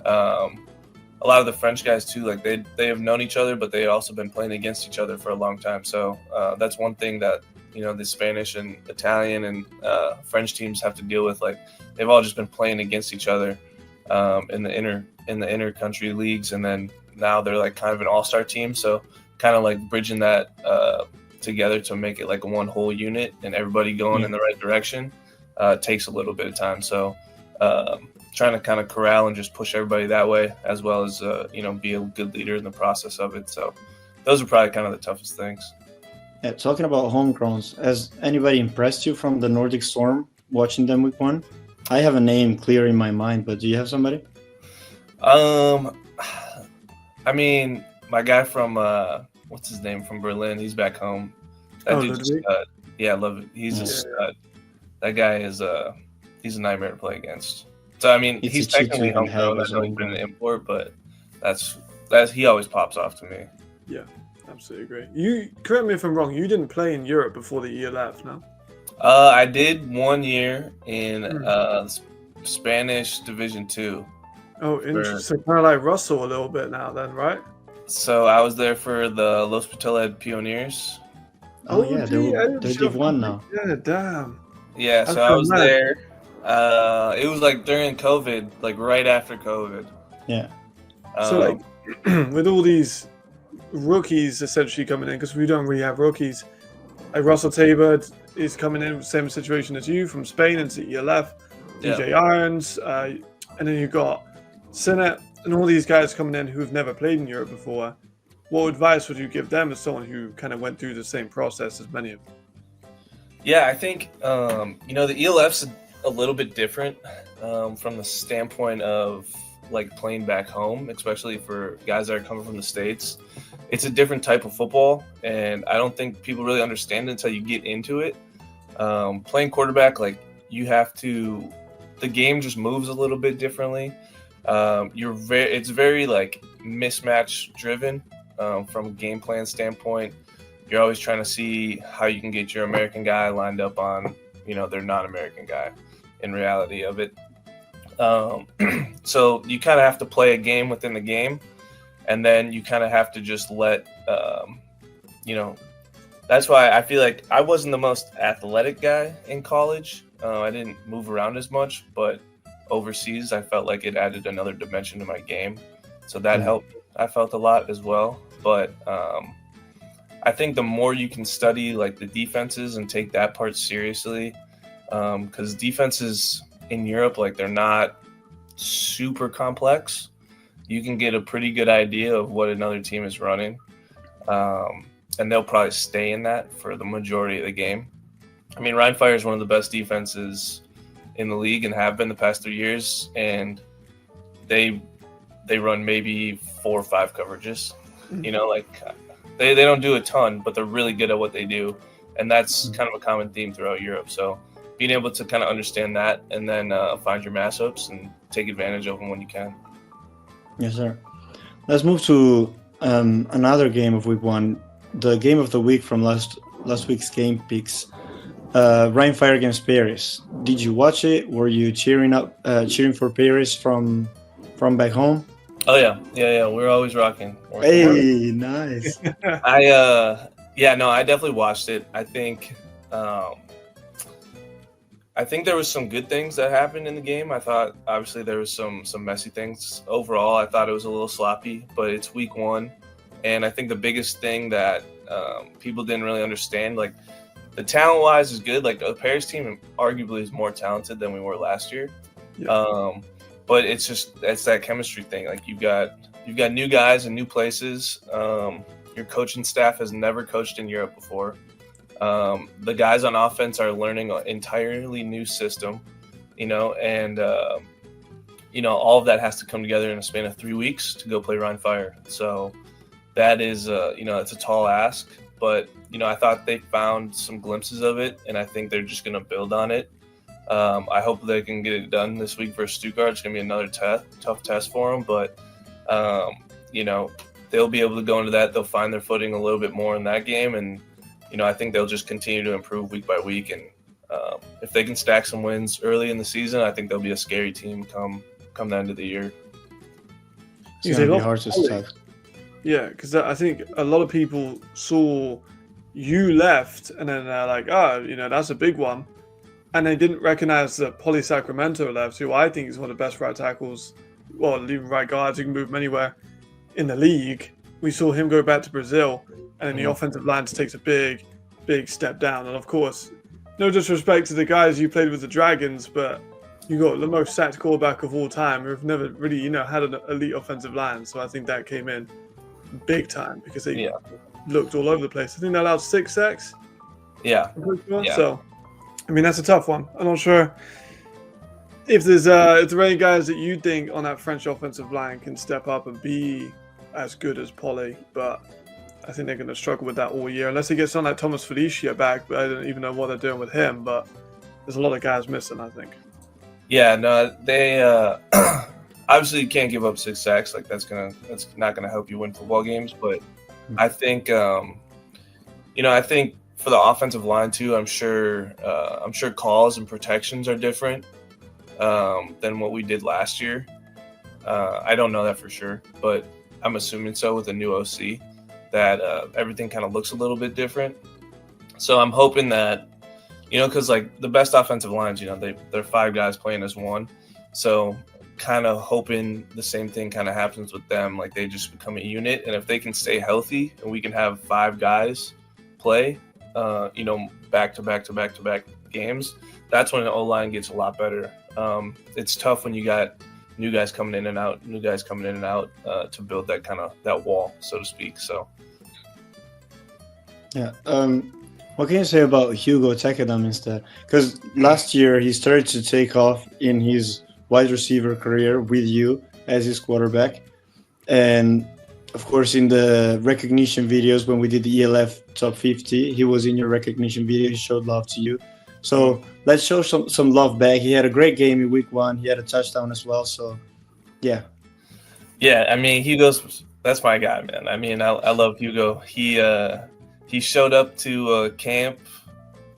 a lot of the French guys too, they have known each other, but they've also been playing against each other for a long time. So that's one thing that the Spanish and Italian and French teams have to deal with. They've all just been playing against each other in the inter country leagues, and then now they're kind of an all-star team. So kind of bridging that together to make it one whole unit and everybody going in the right direction takes a little bit of time. So trying to kind of corral and just push everybody that way, as well as be a good leader in the process of it. So those are probably kind of the toughest things. Yeah, talking about homegrowns, has anybody impressed you from the Nordic Storm watching them week 1? I have a name clear in my mind, but do you have somebody? I mean, my guy from what's his name from Berlin? He's back home. That dude's a stud. Yeah, I love it. He's a stud. That guy is he's a nightmare to play against. So I mean, he's technically homegrown. I know he's been an import, but that's he always pops off to me. Yeah, absolutely agree. You correct me if I'm wrong. You didn't play in Europe before the year left, no? I did 1 year in Spanish Division 2. Oh, interesting. Kind of like Russell a little bit now, then, right? So I was there for the Los Pateled Pioneers. Oh yeah, they're Div 1 now. Yeah, damn. Yeah, so I was there. It was during COVID, right after COVID. Yeah. So with all these rookies essentially coming in, because we don't really have rookies, Like Russell Tabor is coming in with the same situation as you from Spain into ELF, DJ Irons, and then you've got Sinnott and all these guys coming in who've never played in Europe before. What advice would you give them as someone who kind of went through the same process as many of them? Yeah, I think the ELF's a little bit different from the standpoint of like playing back home, especially for guys that are coming from the States. It's a different type of football, and I don't think people really understand it until you get into it. Playing quarterback, like the game just moves a little bit differently. It's very like mismatch driven from a game plan standpoint. You're always trying to see how you can get your American guy lined up on, their non-American guy in reality of it. So you kind of have to play a game within the game, and then you kind of have to just let, that's why I feel like I wasn't the most athletic guy in college. I didn't move around as much, but overseas, I felt like it added another dimension to my game. So that helped. I felt a lot as well. But I think the more you can study like the defenses and take that part seriously, because defenses in Europe, like they're not super complex. You can get a pretty good idea of what another team is running. And they'll probably stay in that for the majority of the game. I mean, Rhein Fire is one of the best defenses in the league and have been the past 3 years, and they run maybe 4 or 5 coverages. They don't do a ton, but they're really good at what they do, and that's kind of a common theme throughout Europe. So being able to kind of understand that and then find your matchups and take advantage of them when you can. Yes, sir. Let's move to another game of week 1, the game of the week from last week's game picks. Rhein Fire against Paris. Did you watch it? Were you cheering for Paris from back home? Oh yeah. We're always rocking. Hey, nice. I definitely watched it. I think there was some good things that happened in the game. I thought obviously there was some messy things. Overall, I thought it was a little sloppy, but it's week 1, and I think the biggest thing that people didn't really understand, like the talent-wise is good. Like the Paris team arguably is more talented than we were last year. Yeah. But it's that chemistry thing. Like you've got new guys in new places. Your coaching staff has never coached in Europe before. The guys on offense are learning an entirely new system, and all of that has to come together in a span of 3 weeks to go play Rhein Fire. So that is, it's a tall ask, but I thought they found some glimpses of it, and I think they're just going to build on it. I hope they can get it done this week versus Stuttgart. It's going to be another tough test for them, but they'll be able to go into that. They'll find their footing a little bit more in that game, and I think they'll just continue to improve week by week. And if they can stack some wins early in the season, I think they'll be a scary team come the end of the year. It's going to be hard to stop. Yeah, because I think a lot of people saw you left, and then they're like, that's a big one. And they didn't recognize that Poli Sacramento left, who I think is one of the best right tackles, well, even right guards who can move from anywhere in the league. We saw him go back to Brazil, and then the offensive line takes a big step down. And of course, no disrespect to the guys you played with the Dragons, but you got the most sacked quarterback of all time who've never really, had an elite offensive line. So I think that came in big time because they looked all over the place. I think they allowed 6 sacks. Yeah. So, I mean, that's a tough one. I'm not sure if there are any guys that you think on that French offensive line can step up and be as good as Poli, but I think they're going to struggle with that all year unless he gets someone like Thomas Felicia back. But I don't even know what they're doing with him. But there's a lot of guys missing, I think. Yeah, no, they obviously you can't give up 6 sacks. Like that's not gonna help you win football games. But I think I think for the offensive line too, I'm sure calls and protections are different than what we did last year. I don't know that for sure, but I'm assuming so with a new OC that everything kind of looks a little bit different. So I'm hoping that, because like the best offensive lines, they're 5 guys playing as one. So kind of hoping the same thing kind of happens with them. Like they just become a unit. And if they can stay healthy and we can have 5 guys play, back to back games, that's when the O-line gets a lot better. It's tough when you got new guys coming in and out to build that wall, so to speak. So. Yeah. What can you say about Hugo Tekadam instead? Because last year he started to take off in his wide receiver career with you as his quarterback. And of course, in the recognition videos, when we did the ELF top 50, he was in your recognition video. He showed love to you. So let's show some love back. He had a great game in week 1. He had a touchdown as well. So, yeah. Yeah, I mean, that's my guy, man. I mean, I love Hugo. He showed up to camp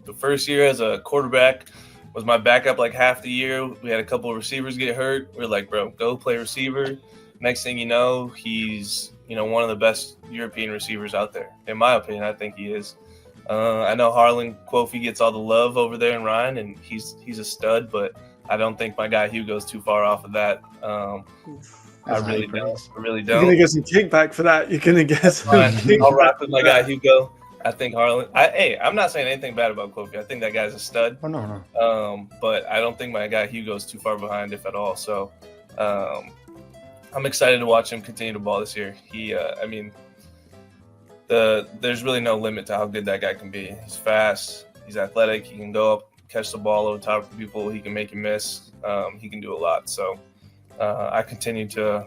the first year as a quarterback, was my backup like half the year. We had a couple of receivers get hurt. We are like, bro, go play receiver. Next thing you know, he's one of the best European receivers out there. In my opinion, I think he is. I know Harlan Kofi gets all the love over there in Ryan, and he's a stud, but I don't think my guy Hugo's too far off of that. I really don't. You're gonna get some kickback for that. You're gonna get some. I'll rock with my guy Hugo. I think Harlan. I'm not saying anything bad about Kofi. I think that guy's a stud. Oh, no. But I don't think my guy Hugo's too far behind, if at all. So, I'm excited to watch him continue to ball this year. There's really no limit to how good that guy can be. He's fast. He's athletic. He can go up, catch the ball over top of people. He can make you miss. He can do a lot. So, I continue to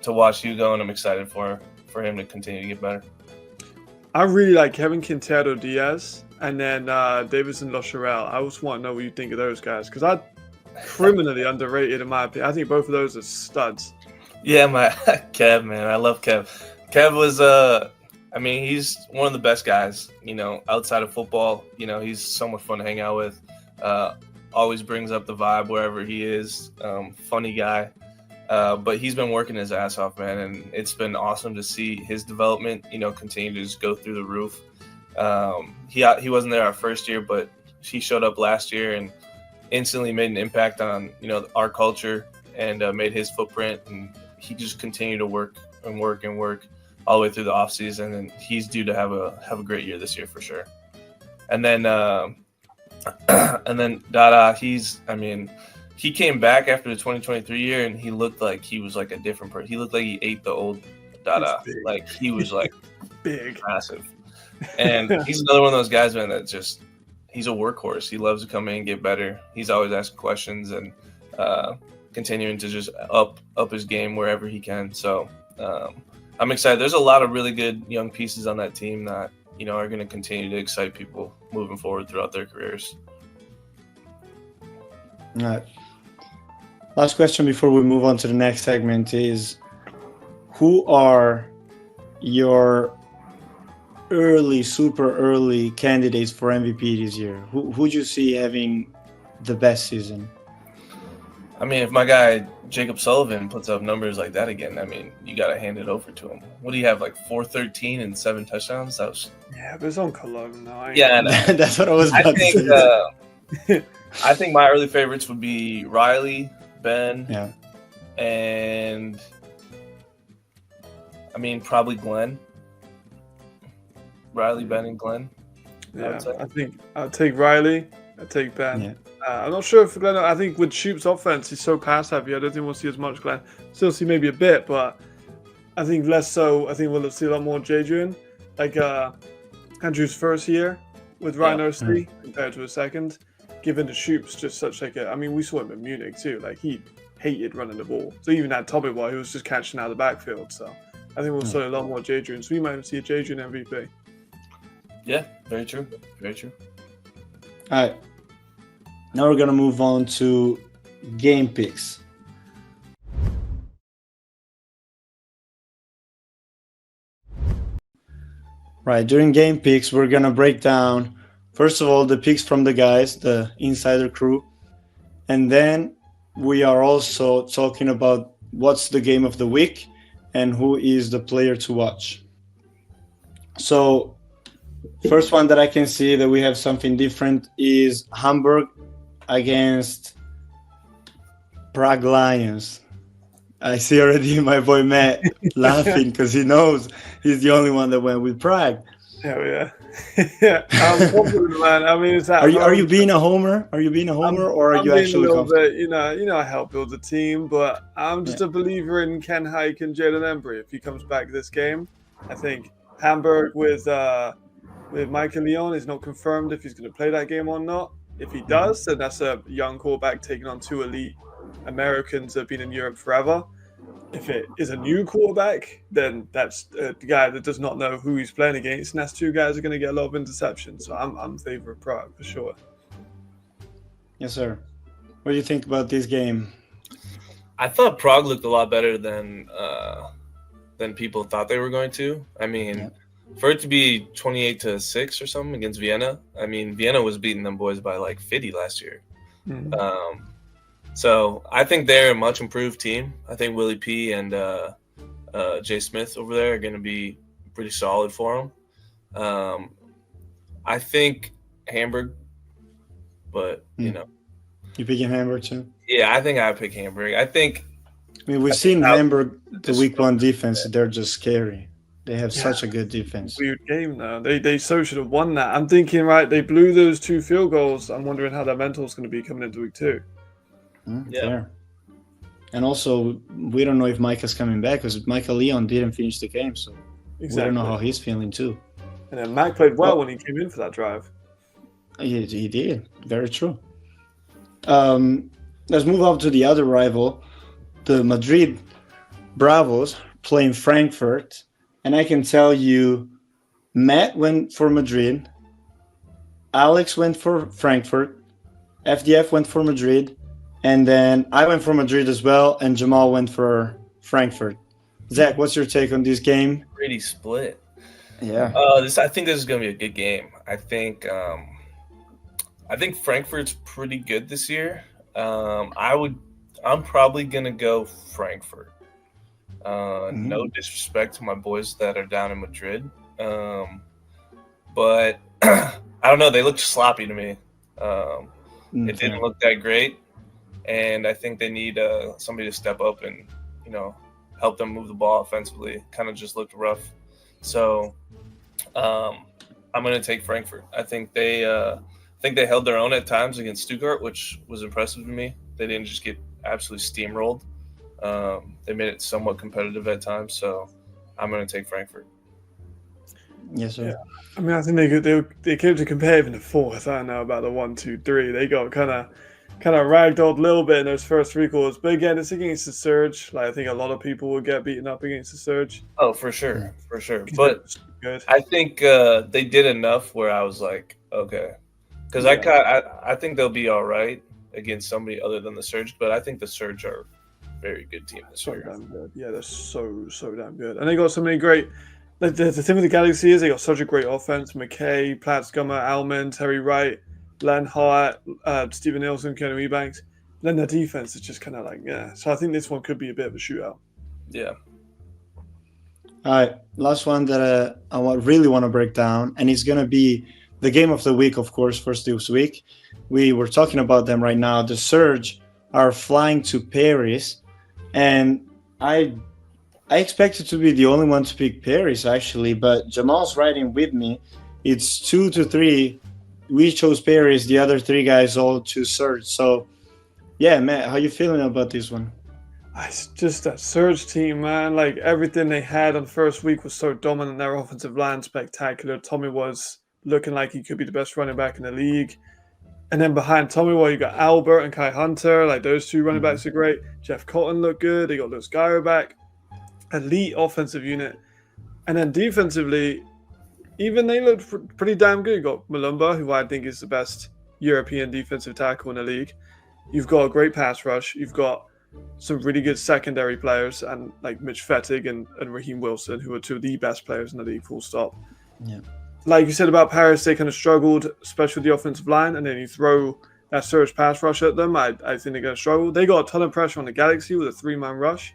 watch Hugo, and I'm excited for him to continue to get better. I really like Kevin Quintero Diaz and then Davidson Locharel. I just want to know what you think of those guys because I'm criminally underrated in my opinion. I think both of those are studs. Yeah, my Kev, man. I love Kev. Kev was, he's one of the best guys, outside of football. He's somewhat fun to hang out with. Always brings up the vibe wherever he is. Funny guy. But he's been working his ass off, man, and it's been awesome to see his development, continue to just go through the roof. He wasn't there our first year, but he showed up last year and instantly made an impact on, our culture and made his footprint. And he just continued to work all the way through the off season. And he's due to have a great year this year for sure. And then Dada, he came back after the 2023 year, and he looked like he was like a different person. He looked like he ate the old Dada. Like he was like big, massive. And he's another one of those guys, man, that just he's a workhorse. He loves to come in and get better. He's always asking questions and continuing to just up his game wherever he can. So I'm excited. There's a lot of really good young pieces on that team that are going to continue to excite people moving forward throughout their careers. All right. Last question before we move on to the next segment is, who are your super early candidates for MVP this year? Who do you see having the best season? If my guy Jacob Sullivan puts up numbers like that again, you got to hand it over to him. What do you have, like 413 and 7 touchdowns? That was but it's on Cologne now. Yeah, that's what I was about to say. I think my early favorites would be Riley, Ben, and probably Glenn. Riley, Ben, and Glenn. Yeah, I think I'll take Riley. I'll take Ben. Yeah. I'm not sure if Glenn. I think with Shoop's offense, he's so pass heavy. I don't think we'll see as much Glenn. Still see maybe a bit, but I think less so. I think we'll see a lot more Jadrian, like Andrew's first year with Rhino C compared to his second. Given the Shoop's just such like we saw him in Munich too. Like he hated running the ball. So even that Tommy boy, he was just catching out of the backfield. So I think we'll see a lot more Jadrian. So we might see a Jadrian MVP. Yeah, very true. Very true. All right. Now we're gonna move on to game picks. Right, during game picks, we're gonna break down first of all the picks from the guys, the insider crew, and then we are also talking about what's the game of the week and who is the player to watch. So, first one that I can see that we have something different is Hamburg against Prague Lions. I see already my boy Matt laughing because he knows he's the only one that went with Prague. Hell yeah. Yeah, I'm confident, man. I mean, it's at Are you home. being a homer? Are you being a homer, or are I'm you being actually a little confident? bit, I help build the team, but I'm just Yeah. a believer in Ken Hike and Jalen Embry. If he comes back this game, I think Hamburg with Michael Leon is not confirmed if he's going to play that game or not. If he does, then that's a young quarterback taking on two elite Americans that have been in Europe forever. If it is a new quarterback, then that's the guy that does not know who he's playing against, and that's two guys that are going to get a lot of interceptions. So I'm in favor of Prague for sure. Yes, sir. What do you think about this game? I thought Prague looked a lot better than people thought they were going to. I mean, for it to be 28-6 or something against Vienna, I mean, Vienna was beating them boys by like 50 last year. Mhm. So I think they're a much improved team. I think Willie P and Jay Smith over there are going to be pretty solid for them. I think Hamburg, but you picking Hamburg too? Yeah, I think I pick Hamburg. I mean, we've seen Hamburg, the week one defense. They're just scary. They have such a good defense. Weird game though. They so should have won that. I'm thinking, right, they blew those 2 field goals. I'm wondering how their mental is going to be coming into week 2. Fair. And also, we don't know if Micah's coming back because Michael Leon didn't finish the game, so we don't know how he's feeling too. And then Mac played well when he came in for that drive. He did. Very true. Let's move on to the other rival, the Madrid Bravos playing Frankfurt. And I can tell you, Matt went for Madrid, Alex went for Frankfurt, FDF went for Madrid, and then I went for Madrid as well, and Jamal went for Frankfurt. Zach, what's your take on this game? pretty split. Yeah. I think this is going to be a good game. I think Frankfurt's pretty good this year. I'm probably going to go Frankfurt. No disrespect to my boys that are down in Madrid. But I don't know. They looked sloppy to me. It didn't look that great. And I think they need somebody to step up and, help them move the ball offensively. Kind of just looked rough. So I'm going to take Frankfurt. I think they held their own at times against Stuttgart, which was impressive to me. They didn't just get absolutely steamrolled. They made it somewhat competitive at times, so I'm going to take Frankfurt. Yes, sir. Yeah. I mean, I think they came to competitive in the fourth. I don't know about the 1, 2, 3. They got kind of ragdolled a little bit in those first 3 quarters. But again, it's against the Surge. Like, I think a lot of people will get beaten up against the Surge. Oh, for sure. But I think they did enough where I was like, okay. Because I think they'll be all right against somebody other than the Surge. But I think the Surge are a very good team this year. Damn good. Yeah, they're so damn good. And they got so many great... The thing with the Galaxy is they got such a great offense. McKay, Platzgummer, Almond, Terry Wright, Len Hart, Steven Nielsen, Kenny Ebanks. Then their defense is just kind of like, yeah. So I think this one could be a bit of a shootout. Yeah. All right, last one that I really want to break down, and it's going to be the game of the week, of course, first this week. We were talking about them right now. The Surge are flying to Paris, and I expected to be the only one to pick Paris, actually, but Jamal's riding with me. It's 2-3. We chose Paris. The other 3 guys all choose Surge. So, yeah, Matt, how you feeling about this one? It's just that Surge team, man. Like, everything they had on the first week was so dominant. Their offensive line, spectacular. Tommy was looking like he could be the best running back in the league. And then behind Tommy, you got Albert and Kai Hunter. Like, those 2 running backs are great. Jeff Cotton looked good. They got Lewis Gyro back. Elite offensive unit. And then defensively, even they looked pretty damn good. You got Malumba, who I think is the best European defensive tackle in the league. You've got a great pass rush. You've got some really good secondary players, and like Mitch Fettig and Raheem Wilson, who are 2 of the best players in the league, full stop. Yeah. Like you said about Paris, they kind of struggled, especially with the offensive line, and then you throw that Surge pass rush at them. I think they're going to struggle. They got a ton of pressure on the Galaxy with a 3-man rush.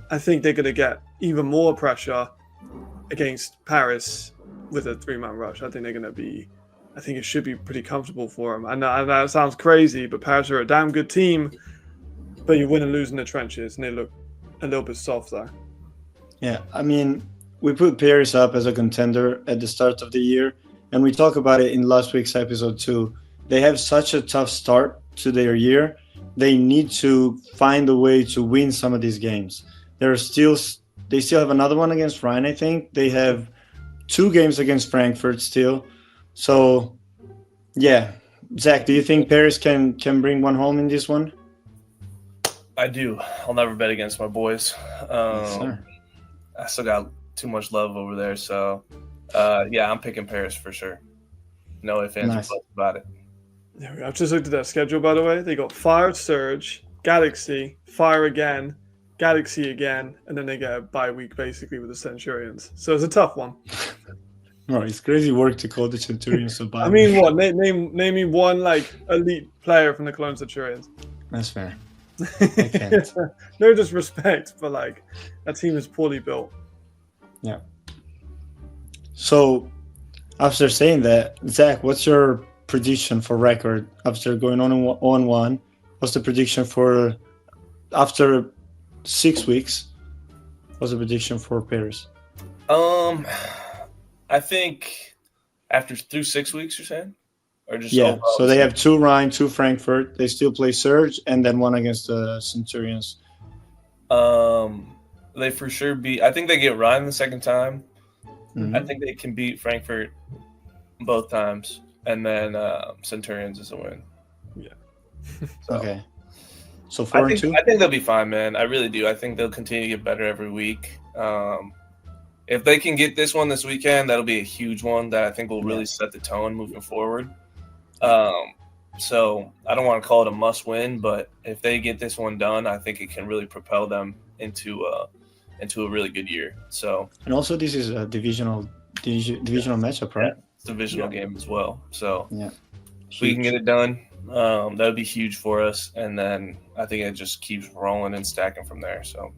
I think they're going to get even more pressure against Paris with a 3-man rush. I think it should be pretty comfortable for them. I know it sounds crazy, but Paris are a damn good team, but you win and lose in the trenches, and they look a little bit soft there. Yeah, I mean, we put Paris up as a contender at the start of the year, and we talked about it in last week's episode too. They have such a tough start to their year. They need to find a way to win some of these games. They still have another one against Ryan, I think. They have 2 games against Frankfurt still. So, yeah. Zach, do you think Paris can bring one home in this one? I do. I'll never bet against my boys. Yes, sir. I still got too much love over there. So, yeah, I'm picking Paris for sure. No ifs, ands, or buts about it. Yeah, I've just looked at their schedule, by the way. They got Fire, Surge, Galaxy, Fire again, Galaxy again, and then they get a bye week basically with the Centurions. So it's a tough one. Oh, it's crazy work to call the Centurions a bye. I mean, what? Name me one like elite player from the Cologne Centurions. That's fair. I can't. No disrespect, but like that team is poorly built. Yeah. So, after saying that, Zach, what's your prediction for record after going on 1? What's the prediction for after 6 weeks? What's the prediction for Paris? I think through 6 weeks, you're saying, or just yeah. So they have 2 Rhine, 2 Frankfurt. They still play Surge, and then 1 against the Centurions. They for sure beat. I think they get Rhine the second time. Mm-hmm. I think they can beat Frankfurt both times, and then Centurions is a win. Yeah. So, okay. So 4 and 2. I think they'll be fine, man. I really do. I think they'll continue to get better every week. If they can get this one this weekend, that'll be a huge one that I think will really set the tone moving forward. So I don't want to call it a must-win, but if they get this one done, I think it can really propel them into a really good year. So, and also this is a divisional matchup, right? Yeah, it's a divisional game as well. So yeah, if we can get it done, that would be huge for us. And then I think it just keeps rolling and stacking from there. So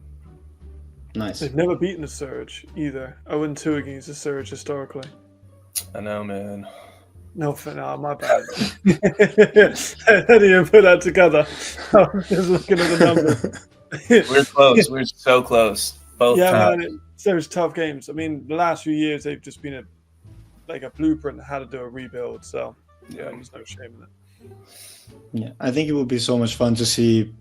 nice. They've never beaten the Surge either. 0-2 against the Surge historically. I know, man. No, my bad. I didn't even put that together. I'm just looking at the numbers. We're close. We're so close. Both times. Man, there's tough games. I mean, the last few years they've just been a blueprint on how to do a rebuild. So yeah, there's no shame in it. Yeah, I think it would be so much fun to see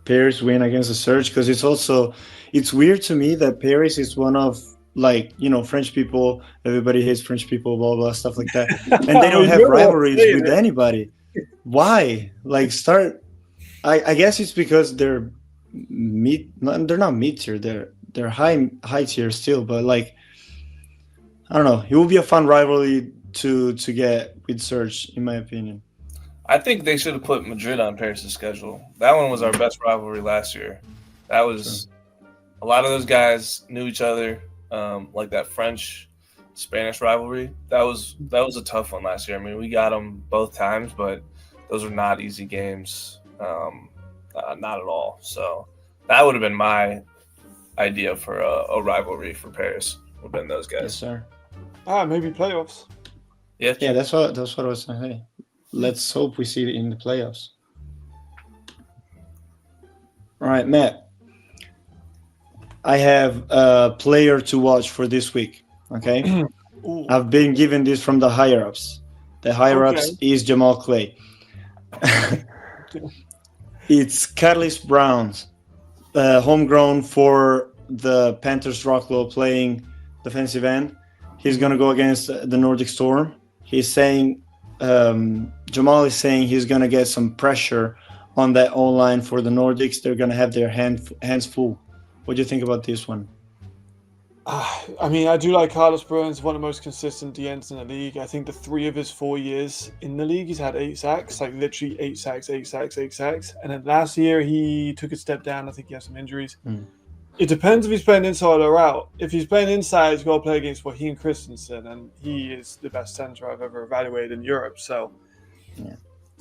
Paris win against the Surge, because it's weird to me that Paris is one of, like, French people, everybody hates French people, blah blah stuff like that, and they don't have rivalries with anybody. Why? Like, I guess it's because they're not mid tier, they're high tier still, but like, I don't know, it will be a fun rivalry to get with Surge, in my opinion. I think they should have put Madrid on Paris' schedule. That one was our best rivalry last year. That was a lot of those guys knew each other, like that French-Spanish rivalry. That was a tough one last year. I mean, we got them both times, but those were not easy games, not at all. So that would have been my idea for a rivalry for Paris. Would have been those guys. Yes, sir. Maybe playoffs. Yeah, that's what I was saying. Hey, let's hope we see it in the playoffs. All right, Matt. I have a player to watch for this week. Okay, I've been given this from the higher ups. The higher ups is Jamal Clay. It's Carlis Browns, homegrown for the Panthers Rocklow, playing defensive end. He's gonna go against the Nordic Storm. He's saying, Jamal is saying he's gonna get some pressure on that O-line for the Nordics. They're gonna have their hands full. What do you think about this one? I mean, I do like Carlos Burns, one of the most consistent DNs in the league. I think the 3 of his 4 years in the league, he's had 8 sacks, like literally 8 sacks. And then last year, he took a step down. I think he had some injuries. It depends if he's playing inside or out. If he's playing inside, he's got to play against Raheem Christensen, and he is the best center I've ever evaluated in Europe. So,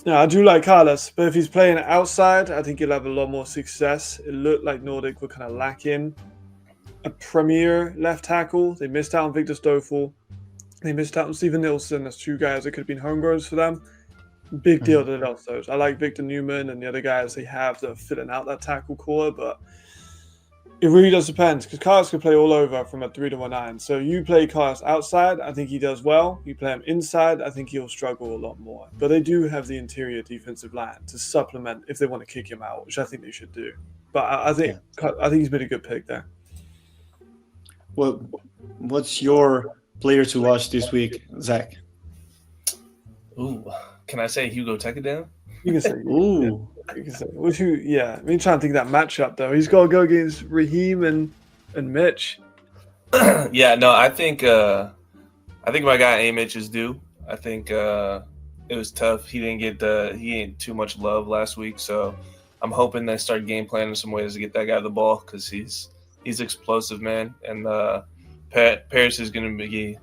yeah, I do like Carlos, but if he's playing outside, I think he'll have a lot more success. It looked like Nordic were kind of lacking a premier left tackle. They missed out on Victor Stoffel. They missed out on Steven Nilsson. That's 2 guys that could have been homegrowns for them. Big deal that they lost those. I like Victor Newman and the other guys they have that are filling out that tackle core, but It really does depend because Carlos can play all over from a 3 to a 9. So you play Carlos outside, I think he does well. You play him inside, I think he'll struggle a lot more. But they do have the interior defensive line to supplement if they want to kick him out, which I think they should do. But I think he's been a good pick there. Well, what's your player to watch this week, Zach? Ooh, can I say Hugo Tekadam? You can say, Ooh. you can say, I mean, trying to think of that matchup though. He's got to go against Raheem and Mitch. Yeah, no, I think my guy A-Mitch is due. I think it was tough. He ain't too much love last week, so I'm hoping they start game planning some ways to get that guy the ball because he's explosive, man. And Paris is going to be,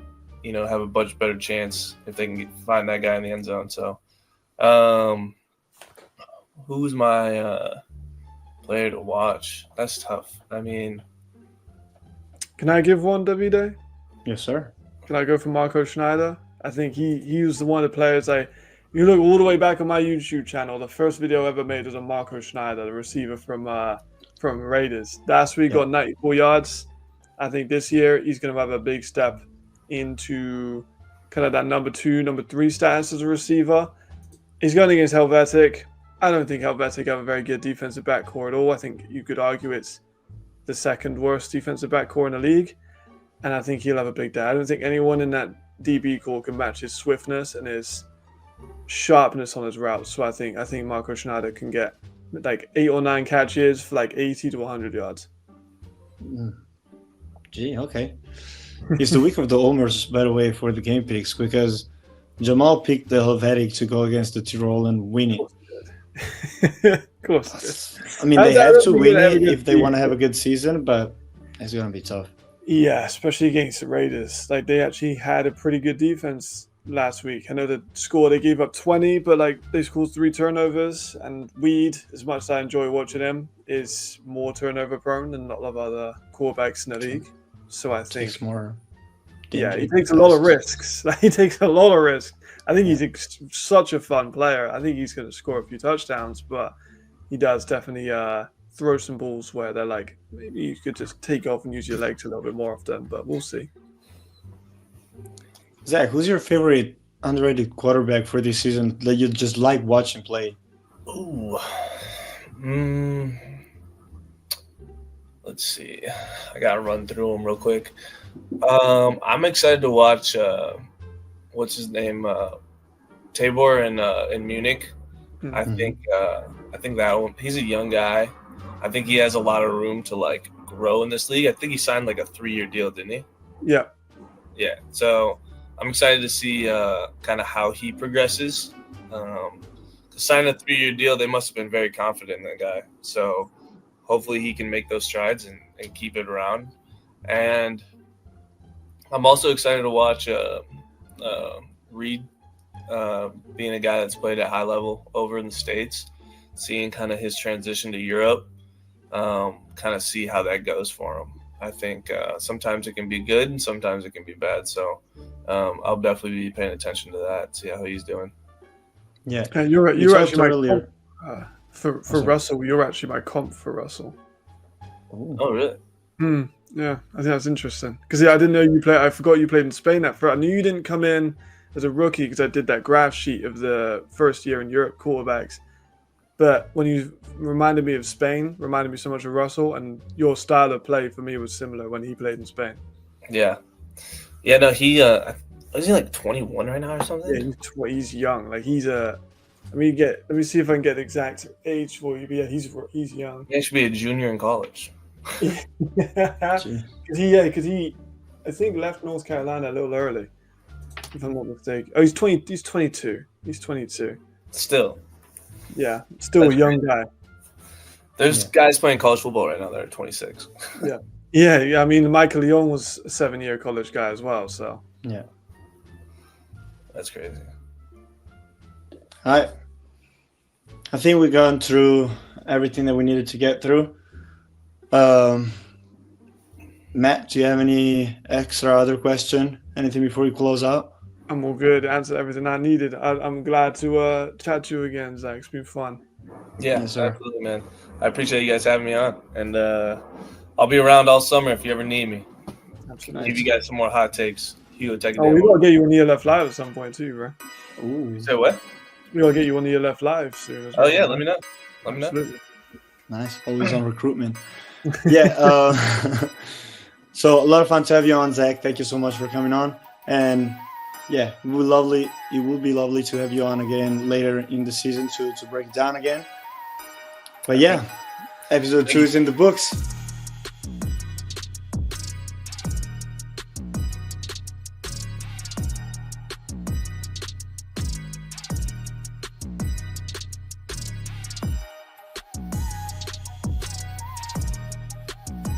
have a much better chance if they can find that guy in the end zone. So, who's my player to watch? That's tough. I mean, can I give one, Davide? Yes, sir. Can I go for Marco Schneider? I think he was one of the players you look all the way back on my YouTube channel, the first video I ever made was on Marco Schneider, the receiver from Raiders. Last week got 94 yards. I think this year he's going to have a big step into kind of that number 2, number 3 status as a receiver. He's going against Helvetic. I don't think Helvetic have a very good defensive backcourt at all. I think you could argue it's the second worst defensive backcourt in the league. And I think he'll have a big day. I don't think anyone in that DB core can match his swiftness and his sharpness on his routes. So I think Marco Schneider can get like 8 or 9 catches for like 80 to 100 yards. Gee, okay. It's the week of the Omers, by the way, for the game picks, because Jamal picked the Helvetic to go against the Tyrol and win it. Of course. I mean, they have to win it if they want to have a good season, but it's going to be tough. Yeah, especially against the Raiders. Like, they actually had a pretty good defense last week. I know the score, they gave up 20, but like they scored 3 turnovers. And Weed, as much as I enjoy watching him, is more turnover prone than a lot of other quarterbacks in the league. So I think Takes more. He takes a lot of risks. He takes a lot of risks. I think he's such a fun player. I think he's going to score a few touchdowns, but he does definitely throw some balls where they're like, maybe you could just take off and use your legs a little bit more often, but we'll see. Zach, who's your favorite underrated quarterback for this season that you just like watching play? Ooh. Let's see. I got to run through them real quick. I'm excited to watch, what's his name? Tabor in Munich. Mm-hmm. I think that one, he's a young guy. I think he has a lot of room to like grow in this league. I think he signed like a 3-year deal, didn't he? Yeah. Yeah. So I'm excited to see kind of how he progresses. To sign a 3-year deal, they must have been very confident in that guy. So hopefully he can make those strides and keep it around. And I'm also excited to watch Reed being a guy that's played at high level over in the States, seeing kind of his transition to Europe, kind of see how that goes for him. I think sometimes it can be good and sometimes it can be bad. So I'll definitely be paying attention to that, see how he's doing. Yeah. You're actually earlier. For Russell, you're actually my comp for Russell. Oh, really? Yeah, I think that's interesting. Because I didn't know you played. I forgot you played in Spain at first. I knew you didn't come in as a rookie because I did that graph sheet of the first year in Europe quarterbacks. But when you reminded me of Spain, reminded me so much of Russell, and your style of play for me was similar when he played in Spain. Yeah. Yeah, no, is he like 21 right now or something? Yeah, he's young. Like he's a. Let me see if I can get the exact age for you. But yeah, he's young. He should be a junior in college. Because he, I think left North Carolina a little early, if I'm not mistaken. Oh, he's 20. He's 22. He's 22. Still. Yeah, still a young guy. There's guys playing college football right now that are 26. Yeah. I mean, Michael Leon was a 7-year college guy as well. So yeah, that's crazy. I think we've gone through everything that we needed to get through. Matt, do you have any other question? Anything before we close out? I'm all good. Answered everything I needed. I'm glad to chat to you again, Zach. It's been fun. Yeah, yes, sir. Absolutely, man. I appreciate you guys having me on, and I'll be around all summer if you ever need me. Absolutely. Give you guys some more hot takes. Hugo, take it Oh, down. we gotta get you on the ELF Live at some point too, bro. Ooh, Say what? We gotta get you on the ELF Live soon as Oh well. yeah, let me know. Let me know. Absolutely. nice. Always on recruitment. Yeah. So a lot of fun to have you on, Zach. Thank you so much for coming on. And yeah, it would be lovely to have you on again later in the season to break it down again. But yeah, episode 2 is in the books.